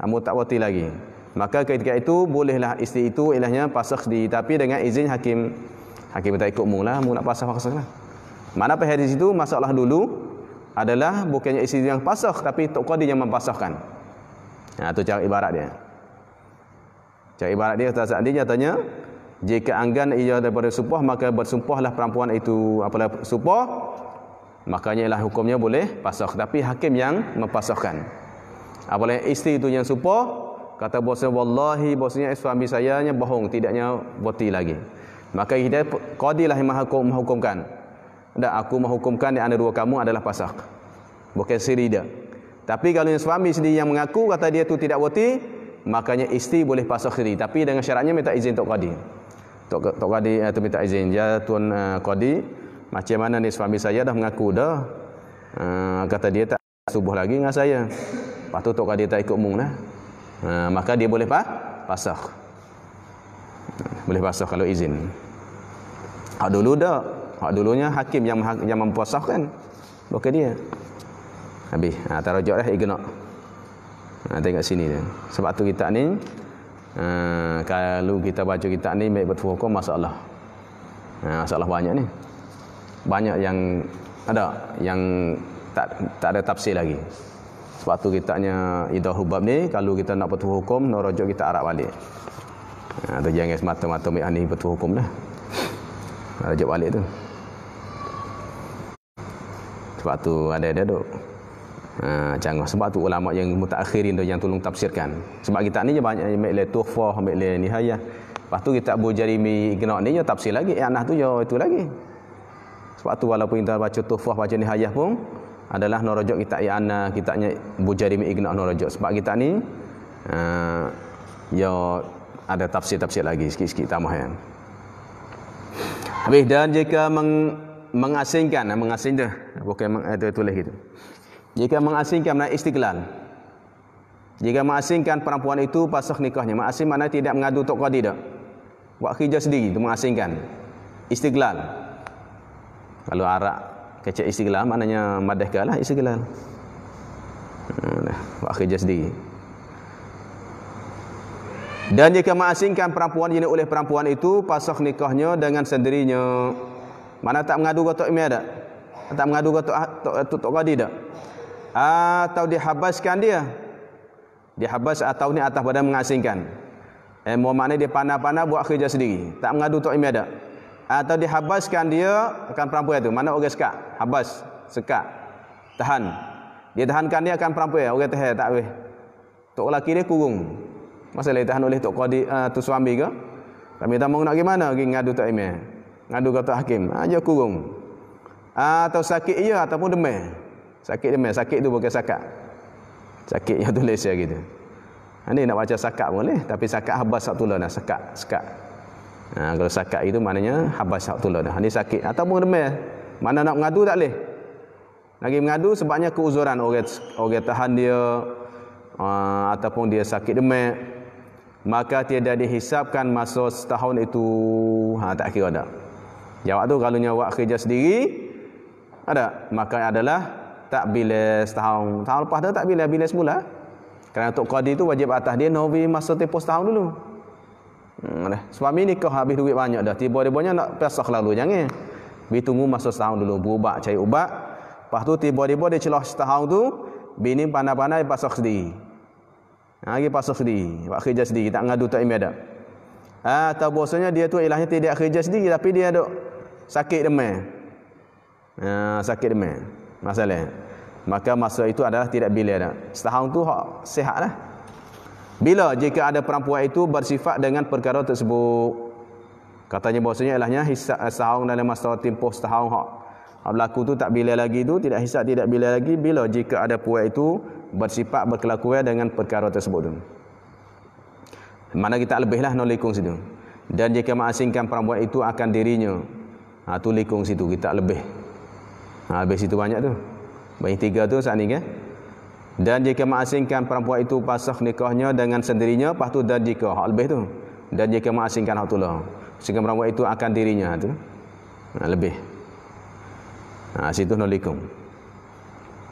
Amo tak wati lagi. Maka ketika itu bolehlah isteri itu ilahnya pasakh sendiri, tapi dengan izin hakim. Hakim tak ikut mu lah, mu nak pasakh lah. Mana pada di situ masalah dulu adalah bukannya isteri yang pasakh, tapi Tok Qadi yang mempasahkan. Itu cara ibarat dia. Cara ibarat dia saat dia nyatanya, jika anggan ia daripada supah, maka bersumpahlah perempuan itu. Apabila supah, makanya ialah hukumnya boleh pasakh, tapi hakim yang mempasahkan. Apabila isteri itu yang supah, kata bosnya wallahi bosnya suami saya nya bohong, tidaknya boti lagi. Maka hidayah qadilah yang menghukumkan. Tidak, aku menghukumkan di antara dua kamu adalah fasakh. Bukan siri dia. Tapi kalau yang suami sendiri yang mengaku kata dia tu tidak boti, makanya isteri boleh fasakh sendiri, tapi dengan syaratnya minta izin tok qadi. Tok qadi atau minta izin, ya tuan qadi, macam mana ni suami saya dah mengaku dah. Kata dia tak subuh lagi dengan saya. Lepas tu tok qadi tak ikut mung dah. Maka dia boleh fasakh. Boleh fasakh kalau izin. Hak dulu dah. Hak dulunya hakim yang memfasahkan. Bukan dia. Habis. Tarajuk dah igna. Tengok sini dia. Sebab tu kita ni kalau kita baca kitab ni baik betul hukum masalah. Masalah banyak ni. Banyak yang ada yang tak ada tafsir lagi. Sebab tu kitabnya Idahul Bab ni kalau kita nak betul hukum nak rujuk kita Arab balik. Tu jangan semata-mata ambil ni betul hukum dah. Rujuk balik tu. Sebab tu ada duk. Canggah. Sebab tu ulama yang mutaakhirin tu yang tolong tafsirkan. Sebab kitab ni je banyak ambil le tuhfah, ambil le nihayah. Lepas tu kitab Abu Jarimi Iqna' ni je tafsir lagi. Anah tu je itu lagi. Sebab tu walaupun kita baca tuhfah, baca nihayah pun adalah narajuk kitab I'anah, kitabnya Abu Jarimi Iqna' narajuk. Sebab kitab ni ya ada tafsir-tafsir lagi sikit-sikit tambah kan. Habis dan jika mengasingkan tu bukan itu tulis gitu. Jika mengasingkan makna istiqlal. Jika mengasingkan perempuan itu fasakh nikahnya. Mengasing makna tidak mengadu tok qadi dak. Buat kerja sendiri itu mengasingkan. Istiqlal. Kalau Arab kecek istiqlal maknanya madahkanlah istiqlal. Buat kerja sendiri. Dan jika mengasingkan perempuan jenis oleh perempuan itu fasakh nikahnya dengan sendirinya. Mana tak mengadu ke tok imam dak? Tak mengadu ke tok qadi dak? Atau dihabaskan dia. Dihabas atau ni atas badan mengasingkan. Maknanya dia panah-panah buat kerja sendiri. Tak mengadu tok imam dak? Atau dihabaskan dia akan perempuan itu. Mana orang sekat? Habas, sekat. Tahan. Dia tahankan dia akan perempuan. Orang tahan tak boleh. Tok lelaki dia kurung. Masalah tahan oleh tok qadi tu suami ke? Kami tak mau nak gimana pergi ngadu tok imam. Ngadu kat tok hakim. Aja kurung. Atau sakit ia ataupun demam. Sakit demam. Sakit tu bukan sakat. Sakit yang tulis ya gitu. Ini nak baca sakat boleh, tapi sakat habas sak tulah dah sekat. Kalau sakat itu maknanya habas sak tulah dah. Ini sakit ataupun demam. Mana nak mengadu tak boleh. Lagi mengadu sebabnya keuzuran orang tahan dia ataupun dia sakit demam. Maka tiada dihisapkan masa setahun itu. Tak kira dah. Jawab tu kalau awak kerja sendiri ada, maka adalah tak bila setahun. Tahun lepas tu tak bila semula. Kerana tok qadi tu wajib atas dia novi masa tempoh setahun dulu. Suami nikah habis duit banyak dah. Tiba-tibanya nak fasakh lalu jangan. Tunggu masa setahun dulu berubat, cari ubat. Lepas tu tiba-tiba dia celah setahun tu, bini pandai-pandai fasakh sendiri. Lagi fasakh sendiri, buat kerja sendiri, tak ngadu tak imam dak. Atau bosanya dia tu ilahnya tidak kerja sendiri tapi dia duk sakit demam. Sakit demam. Masalah. Maka masa itu adalah tidak bila dah. Setahun tu hak sihatlah. Bila jika ada perempuan itu bersifat dengan perkara tersebut. Katanya bahasanya ilahnya hisab setahun dalam masa tempoh setahun hak berlaku tu tak bila lagi tu tidak hisab tidak bila lagi bila jika ada perempuan itu bersifat berkelakuan dengan perkara tersebut tu. Mana kita lebihlah no likung situ. Dan jika mengasingkan perempuan itu akan dirinya. Tu likung situ kita lebih. Lebih situ banyak tu. Banyak 3 tu saat ni kan. Dan jika mengasingkan perempuan itu fasakh nikahnya dengan sendirinya, lepas tu dan jika hak lebih tu. Dan jika mengasingkan hak tulah. Sehingga perempuan itu akan dirinya tu. Lebih. Situ no likung.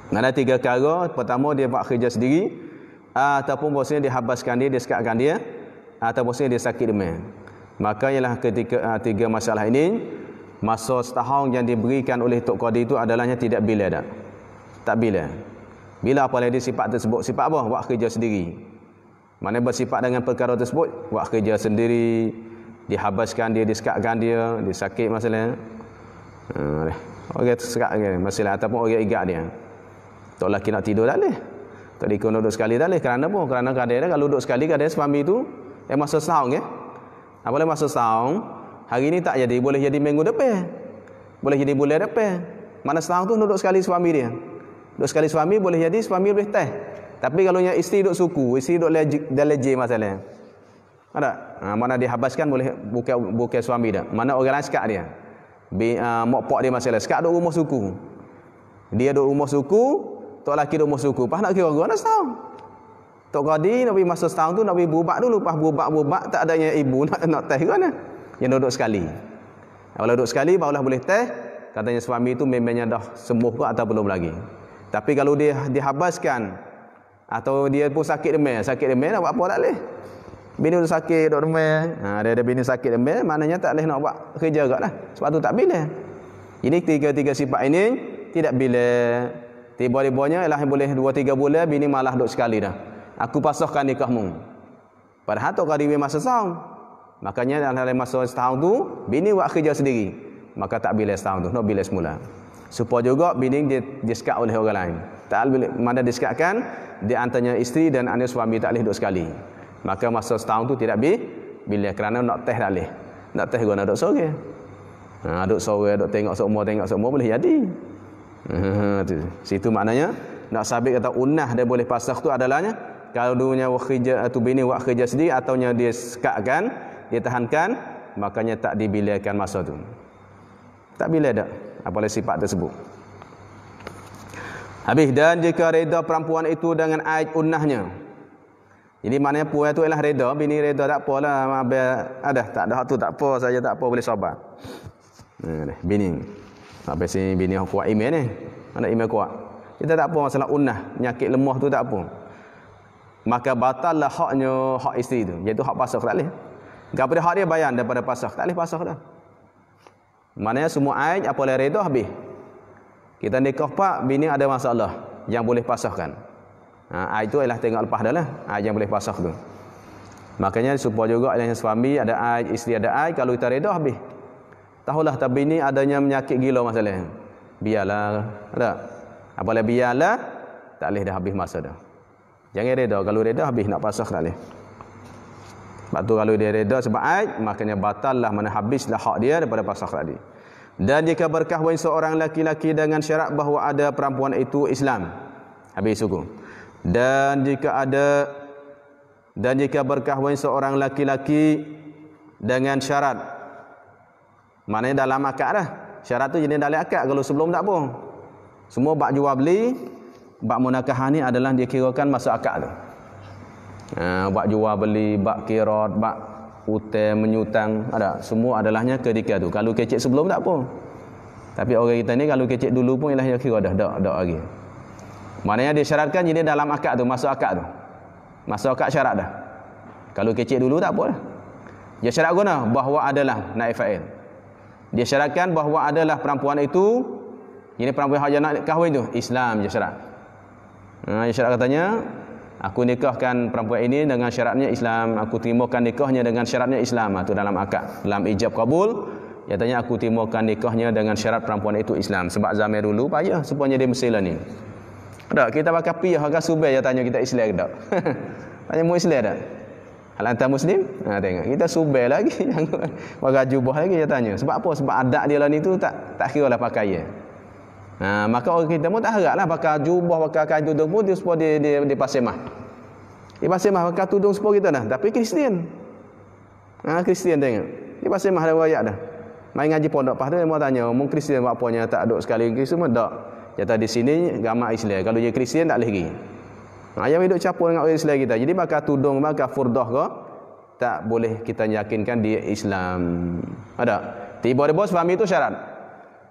Ada 3 perkara. Pertama dia buat kerja sendiri ataupun bosnya dihabaskan dia, disekatkan dia atau bosnya dia sakit demam. Maka ialah ketika 3 masalah ini masa setahun yang diberikan oleh tok qadi itu adalahnya tidak bila dah. Tak bila. Bila apabila dia sifat tersebut, sifat apa? Buat kerja sendiri. Mana bersifat dengan perkara tersebut, buat kerja sendiri, dihabaskan dia, disekatkan dia, dia sakit masalah. Orang sekat masalah ataupun orang igat dia. Tok lelaki nak tidur tak boleh. Tak dikon duduk sekali dah leh. Kerana apa? Kerana kadang kalau duduk sekali kadang suami tu masa setahun ya. Apabila masa setahun, hari ni tak jadi, boleh jadi minggu depan. Boleh jadi bulan depan. Mana setahun tu duduk sekali suami dia. Duduk sekali suami boleh jadi suami boleh teh. Tapi kalau yang isteri duduk suku, isteri duduk leje masalah. Ada? Mana dihabaskan boleh bukan suami dah. Mana orang lain sekat dia. Mak pak dia masalah. Sekat duduk rumah suku. Dia duduk rumah suku, tok laki duduk rumah suku. Pas nak kira guna setahun. Tok Qadi nak pergi masa setahun tu nak pergi berubak dulu. Pas berubak tak adanya ibu nak teh guna. Yang duduk sekali. Kalau duduk sekali barulah boleh teh. Katanya suami itu memangnya dah sembuh ke atau belum lagi. Tapi kalau dia dihabaskan atau dia pun sakit demam nak buat apa tak boleh. Bini tu sakit duk demam. Dia ada bini sakit demam, maknanya tak boleh nak buat kerja agaklah. Sebab tu tak bila. Ini tiga sifat ini tidak bila. Tiba-tibanya ialah boleh 2-3 bulan bini malah duk sekali dah. Aku pasahkan nikahmu. Padahal tok kadiwi masa setahun. Makanya dalam masa setahun tu bini buat kerja sendiri. Maka tak bila setahun tu, nak bila semula. Supaya juga bini dia sekat oleh orang lain. Tak boleh mana disekatkan di antaranya isteri dan anak suami tak boleh duduk sekali. Maka masa setahun tu tidak bila kerana nak teh tak boleh. Nak teh guna duduk sore. Duduk sore, duduk tengok semua boleh jadi. Situ maknanya nak sabit kata unah dia boleh pasakh tu adalahnya kalau dunia kerja atau bini buat kerja sendiri ataunya dia sekatkan, dia tahankan, makanya tak dibilakan masa tu. Tak bila dak apabila sifat tersebut. Habis dan jika reda perempuan itu dengan aid unnahnya. Jadi maknanya puan tu ialah reda, bini reda tak apalah, ada tak ada tu tak apa, saya tak apa boleh sabar. Bini. Sampai sini bini kuat iman ni. Anak iman kuat. Kita tak apa masalah unnah, penyakit lemah tu tak apa. Maka batallah haknya hak isteri tu, iaitu hak pasakh tak boleh. Gapo hak dia bayan daripada pasakh, tak boleh pasakh dah. Maknanya semua aid apa boleh reda habis. Kita nikah pak bini ada masalah yang boleh pasahkan. Aid tu ialah tengok lepas dah lah. Aid yang boleh pasah tu. Makanya supaya juga yang suami ada aid, isteri ada aid, kalau kita reda habis. Tahulah tak bini adanya penyakit gila masalah. Biarlah, ada. Apabila biarlah tak boleh dah habis masa dah. Jangan reda, kalau reda habis nak pasah tak boleh. Sebab tu kalau dia reda sebab aid, maknanya batallah mana habislah hak dia daripada pasah tadi. Dan jika berkahwin seorang laki-laki dengan syarat bahawa ada perempuan itu Islam. Habis suku. Dan jika berkahwin seorang laki-laki dengan syarat, maknanya dalam akad dah. Syarat tu jenis dalam akad, kalau sebelum tak apa. Semua bab jual beli, bab munakahah ni adalah dia kirakan masuk akad tu. Bab jual beli, bab kirat, bab hutang menyutang, ada semua adalahnya ketika tu. Kalau kecek sebelum tak apa. Tapi orang kita ni kalau kecek dulu pun ialah yang kira dah lagi. Maknanya dia syaratkan jadi dalam akad tu, masuk akad tu. Masuk akad syarat dah. Kalau kecek dulu tak apa dah. Dia syarat guna bahawa adalah naib fa'il. Dia syaratkan bahawa adalah perempuan itu, ini perempuan yang nak kahwin tu Islam dia syarat. Dia syarat katanya, aku nikahkan perempuan ini dengan syaratnya Islam. Aku terimakan nikahnya dengan syaratnya Islam. Itu dalam akad. Dalam ijab kabul, dia tanya aku terimakan nikahnya dengan syarat perempuan itu Islam. Sebab zaman dulu payah supaya dia Mesir ni. Tak, kita pakai piyah agak subel dia tanya kita Islam tak. Tanya mu Islam tak? Hal antar Muslim? Tengok. Kita subel lagi. Pakai jubah lagi dia tanya. Sebab apa? Sebab adat dia lah ni tu tak kira lah pakaian. Maka orang kita pun tak haraplah pakai jubah, pakai kain tudung pun dia supaya dia pasir mah. Dia pasir mah pakai tudung supaya kita dah. Tapi Kristian. Kristian tengok. Dia pasir mah ada wayak dah. Main ngaji pondok pas tu dia mau tanya, "Mu Kristian buat apanya tak duduk sekali Kristian tak?" Kata di sini agama Islam. Kalau dia Kristian tak boleh pergi. Yang hidup campur dengan orang Islam kita. Jadi pakai tudung, pakai furdah ke tak boleh kita yakinkan dia Islam. Ada. Tiba-tiba suami itu syarat.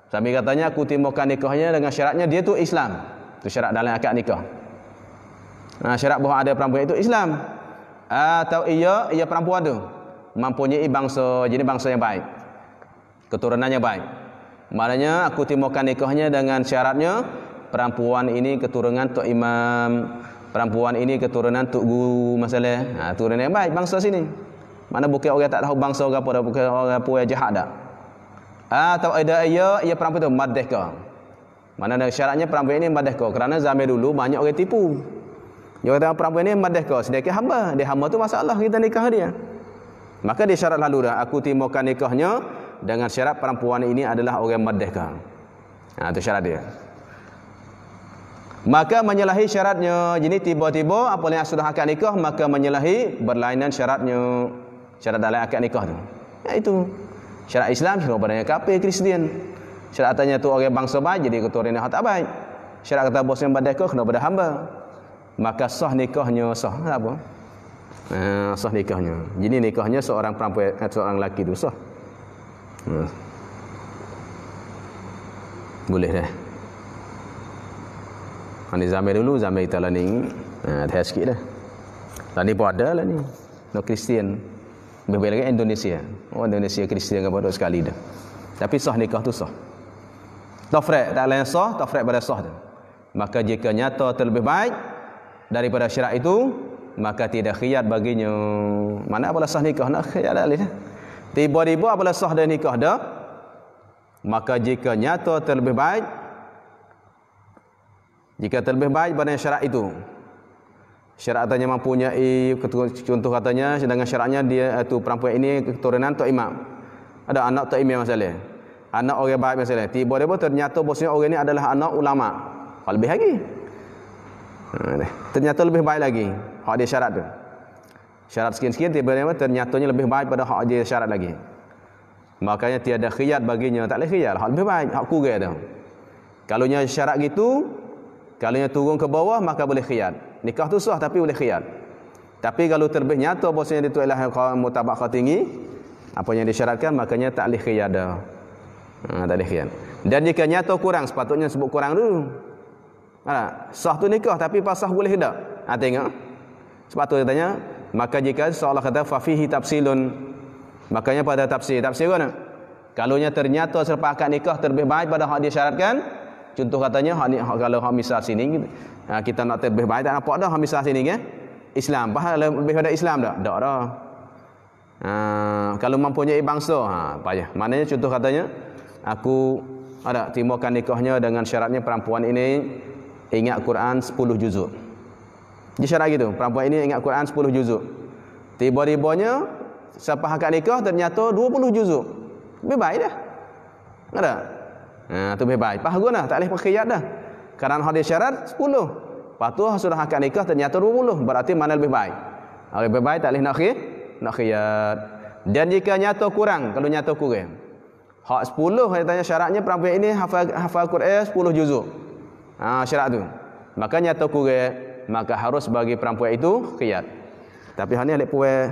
Suami katanya aku timbulkan nikahnya dengan syaratnya dia tu Islam. Itu syarat dalam akad nikah. Syarat bahawa ada perempuan itu Islam. Atau ia perempuan tu mempunyai bangsa, jadi bangsa yang baik. Keturunannya baik. Maknanya aku timbulkan nikahnya dengan syaratnya perempuan ini keturunan tok imam, perempuan ini keturunan tok guru masalah. Keturunan yang baik bangsa sini. Mana bukan orang tak tahu bangsa ke apa, bukan orang puai jahat dak. Atau ada ia perempuan itu madhka. Mana syaratnya perempuan ini madhka kerana zaman dulu banyak orang tipu. Dia kata perempuan ni merdeka, sedangkan hamba. Dia hamba tu masalah kita nikah dia. Maka dia syarat lalu dah, aku timurkan nikahnya dengan syarat perempuan ini adalah orang merdeka. Itu syarat dia. Maka menyalahi syaratnya. Jadi tiba-tiba apabila sudah akad nikah, maka menyalahi berlainan syaratnya. Syarat dalam akad nikah tu. Itu syarat Islam, syarat badannya kafir Kristian. Syarat katanya tu orang bangsa baik, jadi keturunan hak tak baik. Syarat kata bosnya merdeka kena pada hamba. Maka sah nikahnya, sah apa? Sah nikahnya. Jadi nikahnya seorang perempuan, seorang lelaki tu sah. Boleh dah. Ni zaman dulu, zaman kita lah ni. Dah sikit dah. Lah ni pun ada lah ni. No Kristian. Berbeza lagi Indonesia. Indonesia Kristian ke bodoh sekali dah. Tapi sah nikah tu sah. Tafriq tak lain sah, tafriq pada sah tu. Maka jika nyata terlebih baik daripada syarat itu, maka tidak khiyat baginya. Mana apabila sah nikah nak khiyat dalih dah. Tiba-tiba apabila sah dan nikah dah, maka jika nyata terlebih baik, jika terlebih baik pada syarat itu, syarat katanya mempunyai, contoh katanya sedangkan syaratnya dia tu perempuan ini keturunan tok imam, ada anak tok imam masalah, anak orang baik masalah, tiba-tiba ternyata bosnya orang ini adalah anak ulama, lebih lagi, ternyata lebih baik lagi hak dia syarat tu, syarat sekian-sekian tiba-tiba ternyatanya lebih baik pada hak dia syarat lagi, makanya tiada khiyat baginya, tak boleh khiyat, hak lebih baik, hak kurang tu. Kalau nya syarat gitu, kalau nya turun ke bawah maka boleh khiyat. Nikah tu sah tapi boleh khiyat. Tapi kalau terlebih nyata bosnya itu adalah mutabakah tinggi, apa yang disyaratkan, makanya tak boleh khiyat dah. Tak boleh khiyat. Dan jika nyata kurang, sepatutnya sebut kurang dulu. Sah tu nikah tapi pasah boleh tak? Tengok. Sepatutnya tanya, maka jika seolah kata fa fihi tafsilun, makanya pada tafsir mana? Kalau nya ternyata selepas akad nikah terlebih baik pada hak disyaratkan, contoh katanya kalau hak misal sini kita nak terlebih baik, tak nampak dah hak misal sini kan? Islam, bahal lebih pada Islam dah. Tak dah. Kalau mempunyai bangsa, payah. Maknanya contoh katanya, aku ada timurkan nikahnya dengan syaratnya perempuan ini ingat Quran 10 juzuk. Dia syarat gitu, perempuan ini ingat Quran 10 juzuk. Tiba-tibanya selepas akad nikah ternyata 20 juzuk. Lebih baik dah. Ada? Tu lebih baik. Faham dah, tak boleh khiyat dah. Kerana hadis syarat 10. Lepas tu sudah akad nikah ternyata 20. Berarti mana lebih baik? Lebih baik tak boleh nak khiyat. Dan jika nyata kurang, kalau nyata kurang, hak 10 katanya syaratnya perempuan ini hafal Quran 10 juzuk. Syarat tu. Maka nyata kurang, maka harus bagi perempuan itu khiyat. Tapi hal ni alik puai.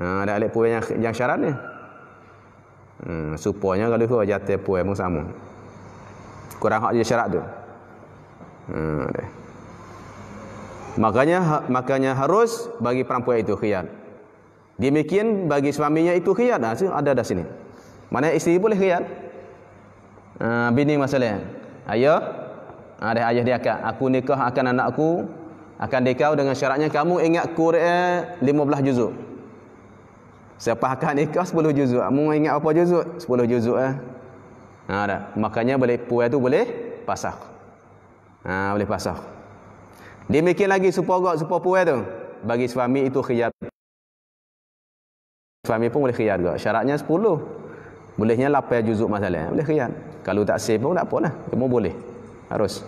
Ada alik puai yang syarat ni. Supaya kalau tu jatuh puai pun sama. Kurang hak dia syarat tu. Makanya harus bagi perempuan itu khiyat. Demikian bagi suaminya itu khiyat. Ada dah sini. Mana isteri boleh khiyat. Bini masalah. Ayah, ada ayah dia akad. Aku nikah akan anakku, akan dikau dengan syaratnya kamu ingat Quran 15 juzuk. Siapa akad nikah 10 juzuk. Mu ingat apa juzuk? 10 juzuk dah. Makanya boleh puai tu boleh pasah. Boleh pasah. Demikian lagi supaya puai tu bagi suami itu khiyat. Suami pun boleh khiyat juga. Syaratnya 10. Bolehnya 8 juzuk masalah. Boleh khiyat. Kalau tak save pun tak apalah. Semua boleh. Harus.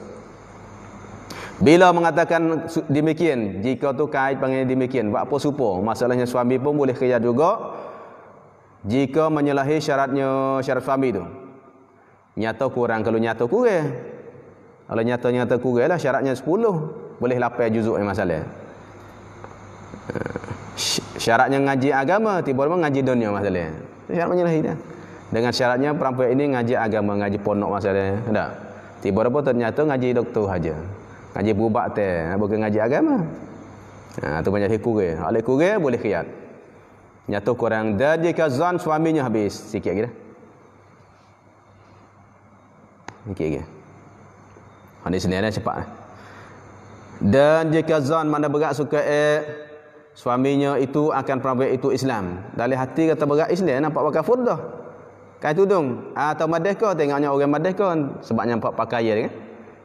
Bila mengatakan demikian, jika tu kait panggil demikian, buat apa supo? Masalahnya suami pun boleh khiyat juga jika menyalahi syarat suami tu. Nyata kurang, kalau nyata kurang. Kalau nyata kurang lah syaratnya 10, boleh 8 juzuk yang masalah. Syaratnya ngaji agama, tiba-tiba ngaji dunia masalah. Syarat menyalahi dah. Dengan syaratnya perempuan ini ngaji agama, ngaji pondok masalah. Tak? Tiba-tiba ternyata ngaji doktor saja. Ngaji berubat bukan ngaji agama. Tu banyak kurang. Oleh kurang boleh khiyat. Nyata kurang. Dan jika zan suaminya habis sikit lagi dah. Sikit lagi. Hadis ni dah cepat. Dan jika zan mana berat suka suaminya itu akan perempuan itu Islam. Dalam hati kata berat Islam, nampak pakai furdah. Kain tudung atau merdeka, tengoknya orang merdeka sebab nampak pakaian kan.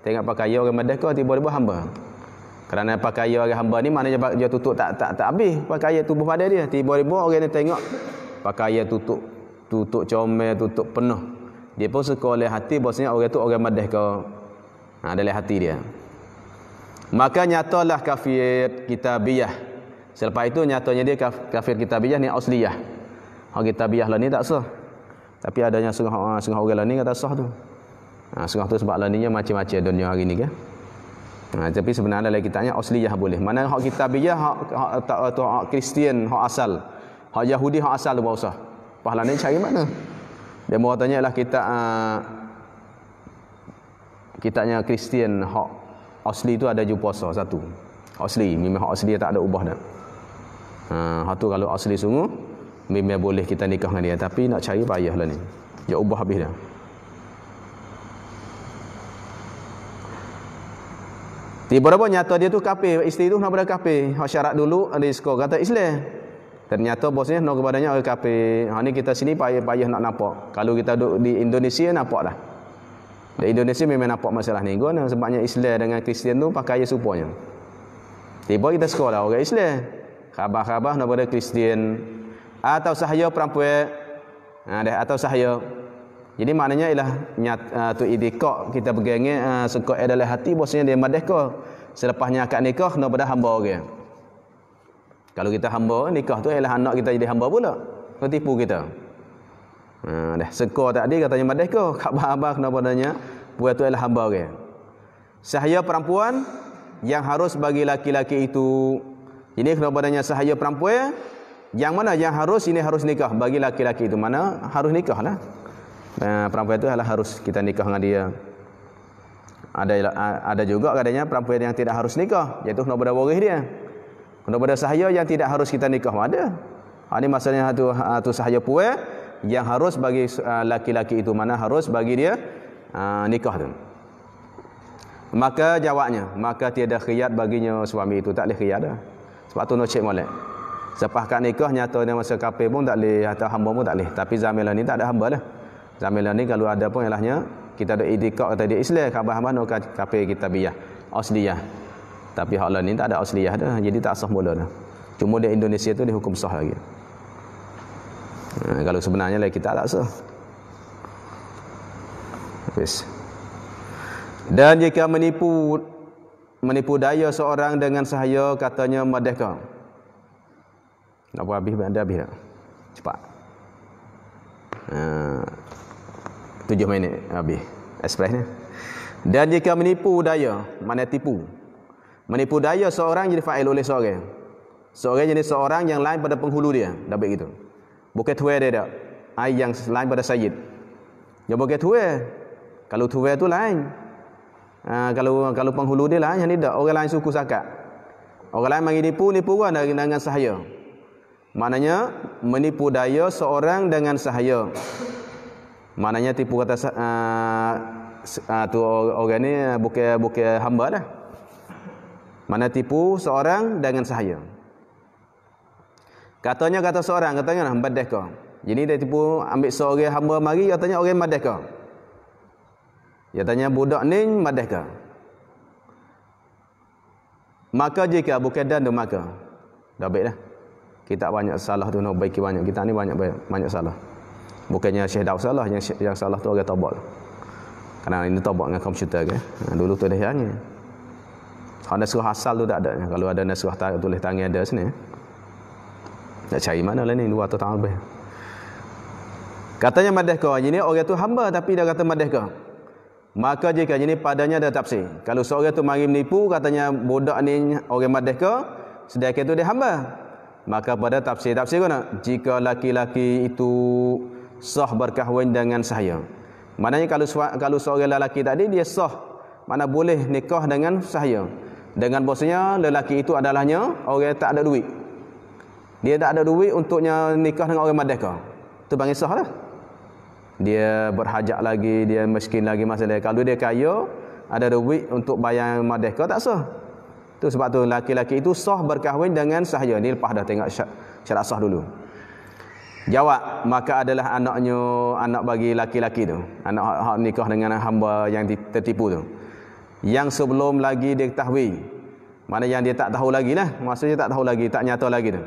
Tengok pakaian orang merdeka tiba-tiba hamba. Kerana pakaian orang hamba ni maknanya dia tutup tak habis pakaian tubuh badan dia. Tiba-tiba orang ni tengok pakaian tutup comel, tutup penuh. Dia pun suka oleh hati bahasanya orang tu orang madah ke dalam hati dia. Maka nyatalah kafir kitabiyah. Selepas itu nyatanya dia kafir kitabiyah ni asliyah. Hak kitabiyah lah ni tak sah. Tapi adanya setengah orang lah ni kata sah tu. Setengah tu sebab lah ni macam-macam dunia hari ni kan. Tapi sebenarnya dalam kitabnya asliyah boleh. Mana hak kitabiyah, hak Kristian, hak asal. Hak Yahudi, hak asal tu tak usah. Pahala ni cari mana? Dia mau tanya lah kitabnya Kristian, hak asli tu ada je puasa satu. Asli, memang hak asli tak ada ubah dah. Hak tu kalau asli sungguh, memang boleh kita nikah dengan dia. Tapi nak cari payah lah ni. Dia ubah habis dah. Tiba-tiba nyata dia tu kafir, isteri tu nak pada kafir. Hak syarat dulu ada skor kata Islam. Ternyata bosnya nak kepadanya orang kafir. Ni kita sini payah nak nampak. Kalau kita duduk di Indonesia nampak dah. Di Indonesia memang nampak masalah ni. Guna sebabnya Islam dengan Kristian tu pakai supaya. Tiba kita skor lah orang Islam. Khabar-khabar nak pada Kristian atau sahaya perempuan. Atau sahaya. Jadi maknanya ialah tu idikak kita pegang sekok dalam hati bosnya dia madeka. Selepasnya akad nikah kena pada hamba orang. Kalau kita hamba nikah tu ialah anak kita jadi hamba pula. Kena tipu kita. Dah sekok tadi katanya madeka, khabar kena padanya buat tu ialah hamba orang. Sahaya perempuan yang harus bagi laki-laki itu. Ini kena padanya sahaya perempuan yang mana yang harus ini harus nikah bagi laki-laki itu mana harus nikahlah. Perempuan itu adalah harus kita nikah dengan dia. Ada juga katanya perempuan yang tidak harus nikah, iaitu kena pada waris dia. Kena pada sahaya yang tidak harus kita nikah ada. Ini maksudnya tu sahaya puan yang harus bagi laki-laki itu mana harus bagi dia nikah tu. Maka jawabnya, maka tiada khiyat baginya suami itu, tak boleh khiyat dah. Sebab tu nak cek molek. Selepas akad nikah nyata dia masa kafir pun tak boleh atau hamba pun tak boleh. Tapi zaman ni tak ada hamba dah. Zaman ni kalau ada pun ialah kita ada idikak kata dia Islam, khabar-khabar no kafir kitabiyah, asliyah. Tapi hak lain ni tak ada asliyah dah, jadi tak sah mula dah. Cuma di Indonesia tu dihukum sah lagi. Kalau sebenarnya lah kita tak sah. Habis. Dan jika menipu daya seorang dengan sahaya katanya merdeka. Nak buat habis dah. Cepat. 7 minit habis expressnya. Dan jika menipu daya, mana tipu. Menipu daya seorang jadi fa'il oleh seorang. Seorang jadi seorang yang lain pada penghulu dia, dapat gitu. Bukan tuai dia dak. Yang lain pada sayyid. Dia bukan tuai. Kalau tuai tu lain. Kalau penghulu dia lain, yang ni dak. Orang lain suku sakat. Orang lain mari nipu kan dengan sahaya. Maknanya menipu daya seorang dengan sahaya. Maknanya tipu kata tu orang ni bukan hamba dah. Mana tipu seorang dengan sahaya. Kata seorang katanya madeka. Jadi dia tipu ambil seorang hamba mari katanya orang madeka. Dia tanya budak ni madeka. Maka jika bukan dan tu maka dah baik dah. Kita banyak salah tu nak baiki banyak. Kita ni banyak salah. Bukannya Syekh Daud salah, yang salah tu orang taubat. Kerana ini taubat dengan komputer kan. Dulu tu dah hanya. Kalau nasihat asal tu tak ada. Kalau ada nasihat tulis tangan ada sini. Nak cari mana lah ni 200 tahun lebih. Katanya madahka. Ini orang tu hamba tapi dia kata madahka. Maka jika ini padanya ada tafsir. Kalau seorang tu mari menipu katanya budak ni orang madahka, sedangkan tu dia hamba. Maka pada tafsir kan, jika laki-laki itu sah berkahwin dengan sahaya. Maknanya kalau seorang lelaki tadi dia sah, mana boleh nikah dengan sahaya. Dengan bosnya lelaki itu adalahnya orang tak ada duit. Dia tak ada duit untuknya nikah dengan orang merdeka. Tu panggil sah lah. Dia berhajat lagi, dia miskin lagi masalah. Kalau dia kaya, ada duit untuk bayar merdeka tak sah. Tu sebab tu laki-laki itu sah berkahwin dengan sahaya. Ni lepas dah tengok syarat sah dulu. Jawab, maka adalah anak bagi laki-laki tu. Anak hak nikah dengan hamba yang tertipu tu. Yang sebelum lagi diketahui Mana yang dia tak tahu lagi lah. Maksudnya tak tahu lagi, tak nyata lagi tu.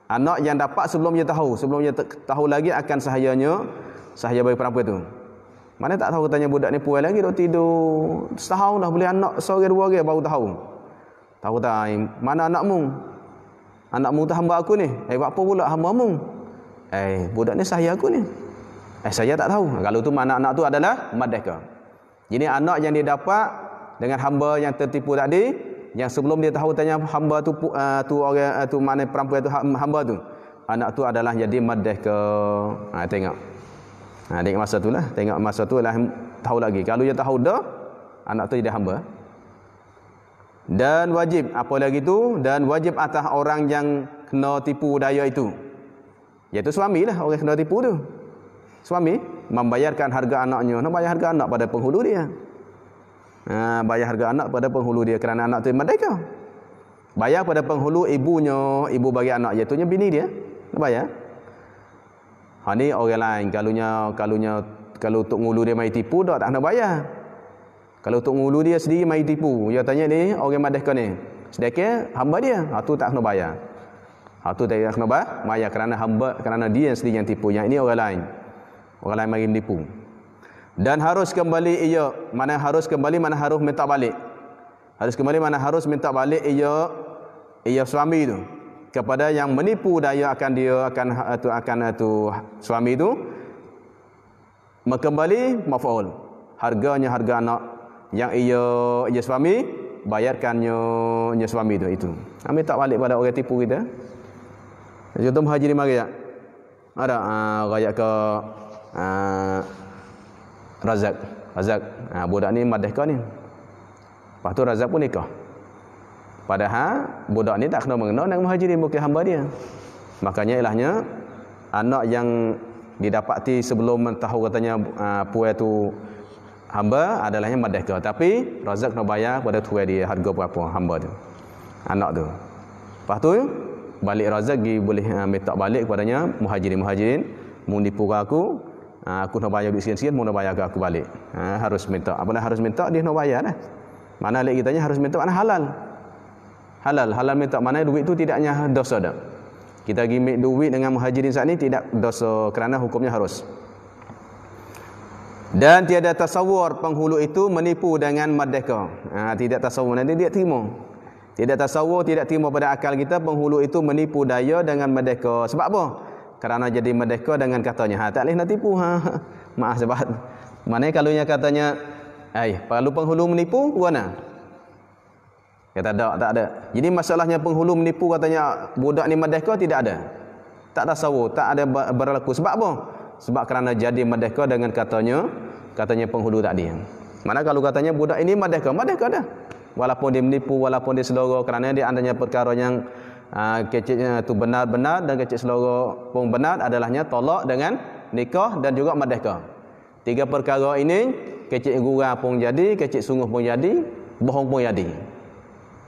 Anak yang dapat sebelum dia tahu lagi akan sahaya bagi perempuan tu. Mana tak tahu tanya budak ni puai lagi duk tidur setahun dah boleh anak seorang dua orang baru tahu. Tahu tak mana anakmu? Anakmu tu hamba aku ni. Buat apa pula hamba-mu? Budak ni sahaya aku ni. Saya tak tahu. Kalau tu anak-anak tu adalah merdeka. Jadi anak yang dia dapat dengan hamba yang tertipu tadi, yang sebelum dia tahu tanya hamba tu orang tu mana perempuan tu hamba tu, anak tu adalah jadi merdeka. Tengok. Tengok masa tu lah. Tengok masa tu lah tahu lagi. Kalau dia tahu dah, anak tu jadi hamba. Dan wajib apa lagi tu? Dan wajib atas orang yang kena tipu daya itu, iaitu suami lah orang kena tipu tu. Suami membayarkan harga anaknya. Nak bayar harga anak pada penghulu dia. Bayar harga anak pada penghulu dia kerana anak tu merdeka. Bayar pada penghulu ibunya, ibu bagi anak iaitu bini dia. Nak bayar. Ni orang lain kalau untuk ngulu dia mai tipu dah tak nak bayar. Kalau untuk ngulu dia sendiri mai tipu, dia tanya ni orang merdeka ni, sedekah hamba dia, tu tak kena bayar. Tu tak kena bayar kerana dia sendiri yang tipu. Yang ini orang lain. Orang lain mari tipu. Dan harus kembali mana harus minta balik. Harus kembali mana harus minta balik ia suami tu kepada yang menipu daya akan suami tu mengembali mafaul. Harganya harga anak yang ia suami bayarkannya suami itu. Kami tak balik pada orang tipu kita. Contoh muhajirin mari tak? Ada rakyat ke Razak. Budak ni merdeka ni. Lepas tu Razak pun nikah. Padahal budak ni tak kena mengenal dengan muhajirin, bukan hamba dia. Makanya ilahnya anak yang didapati sebelum tahu katanya puai tu hamba adalah yang merdeka. Tapi Razak kena bayar pada tuai dia harga berapa hamba tu. Anak tu. Lepas tu balik Razak boleh minta balik kepadanya muhajirin mu nipu aku nak bayar duit sekian-sekian, mu nak bayar ke aku balik. Harus minta. Apa harus minta dia nak bayar dah. Mana lagi kitanya harus minta mana halal. Halal minta mana duit tu tidaknya dosa dah. Kita gimik duit dengan muhajirin saat ni tidak dosa kerana hukumnya harus. Dan tiada tasawur penghulu itu menipu dengan merdeka. Tidak tasawur nanti dia terima. Tidak tasawur, tidak terima pada akal kita penghulu itu menipu daya dengan merdeka. Sebab apa? Kerana jadi merdeka dengan katanya tak boleh nak tipu. Maaf sebab mana kalau nya katanya kalau penghulu menipu mana? Kata tak ada. Jadi masalahnya penghulu menipu katanya budak ni merdeka tidak ada. Tak tasawur, tak ada berlaku. Sebab apa? Sebab kerana jadi merdeka dengan katanya penghulu tadi. Mana kalau katanya budak ini merdeka dah. Walaupun dia menipu, walaupun dia seloro, kerana dia adanya perkara yang kecilnya tu benar-benar dan kecil seloro pun benar adalahnya tolak dengan nikah dan juga merdeka. 3 perkara ini kecil gurau pun jadi, kecil sungguh pun jadi, bohong pun jadi.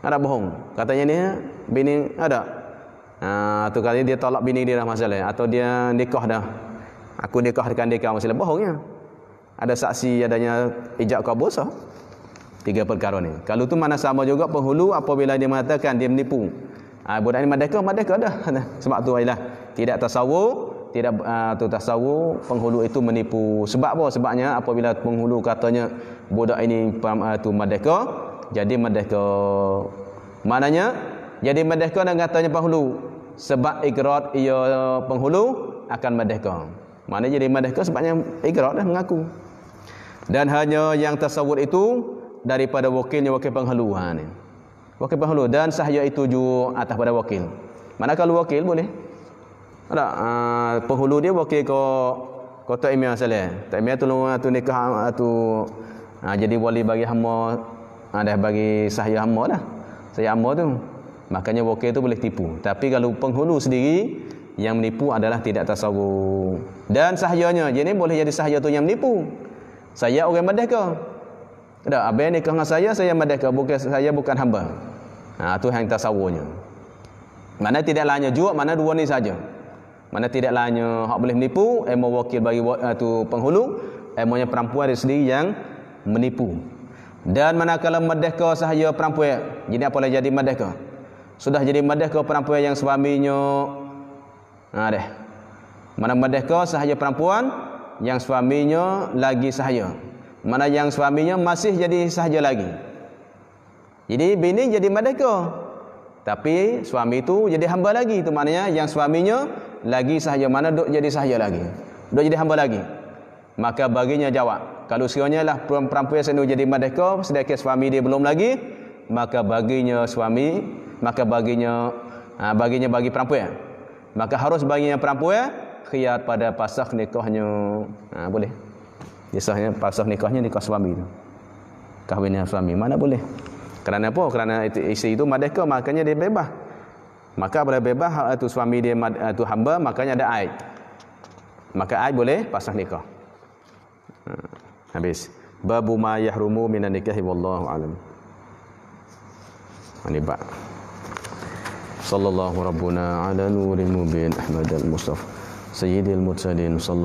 Ada bohong. Katanya ni bini ada. Tu kali dia tolak bini dia dah masalah atau dia nikah dah. Aku nikah dengan dia masalah bohongnya. Ada saksi adanya ijab kabul sah. 3 perkara ni. Kalau tu mana sama juga penghulu apabila dia mengatakan dia menipu. Budak ni merdeka dah. Sebab tu ialah tidak tasawur, tidak tasawur penghulu itu menipu. Sebab apa? Sebabnya apabila penghulu katanya budak ini tu merdeka, jadi merdeka. Maknanya jadi merdeka dan katanya penghulu sebab ikrar ia penghulu akan merdeka. Maknanya jadi merdeka sebabnya ikrar dah mengaku. Dan hanya yang tasawur itu daripada wakil penghulu ni. Wakil penghulu dan sahaya itu juga atas pada wakil. Mana kalau wakil boleh? Ada penghulu dia wakil ke Tok Emir salah. Tok Emir tolong tu nikah tu jadi wali bagi hamba, dah bagi sahaya hamba dah. Saya hamba tu. Makanya wakil tu boleh tipu. Tapi kalau penghulu sendiri yang menipu adalah tidak tasawur. Dan sahayanya jadi boleh jadi sahaya tu yang menipu. Saya orang merdeka. Tak, abang nikah dengan saya merdeka, bukan hamba. Tu yang tasawurnya. Mana tidak lainnya juga, mana dua ni saja. Mana tidak lainnya hak boleh menipu, wakil bagi tu penghulu, emonya perempuan dia sendiri yang menipu. Dan manakala merdeka sahaja perempuan, jadi apa lagi jadi merdeka? Sudah jadi merdeka perempuan yang suaminya mana merdeka sahaja perempuan yang suaminya lagi sahaja. Mana yang suaminya masih jadi sahaja lagi. Jadi bini jadi merdeka, tapi suami itu jadi hamba lagi. Itu maknanya yang suaminya lagi sahaja, mana duk jadi sahaja lagi, duk jadi hamba lagi. Maka baginya jawab, kalau sekiranya lah perempuan senu jadi merdeka sedangkan suami dia belum lagi, maka baginya suami, maka baginya bagi perempuan, maka harus baginya perempuan khiyar pada pasakh nikahnya. Boleh kisahnya pasakh nikahnya nikah suami itu, kahwinnya suami mana boleh. Kerana apa? Kerana isteri itu merdeka, makanya dia bebas. Maka bila bebas itu suami dia itu hamba, makanya ada aid. Maka aid boleh pasakh nikah. Habis. Babu ma yahrumu minan nikahi wallahu alam. Ini bab. Sallallahu rabbuna ala nuril mubin Ahmad al-Mustafa Sayyidil mursalin sallallahu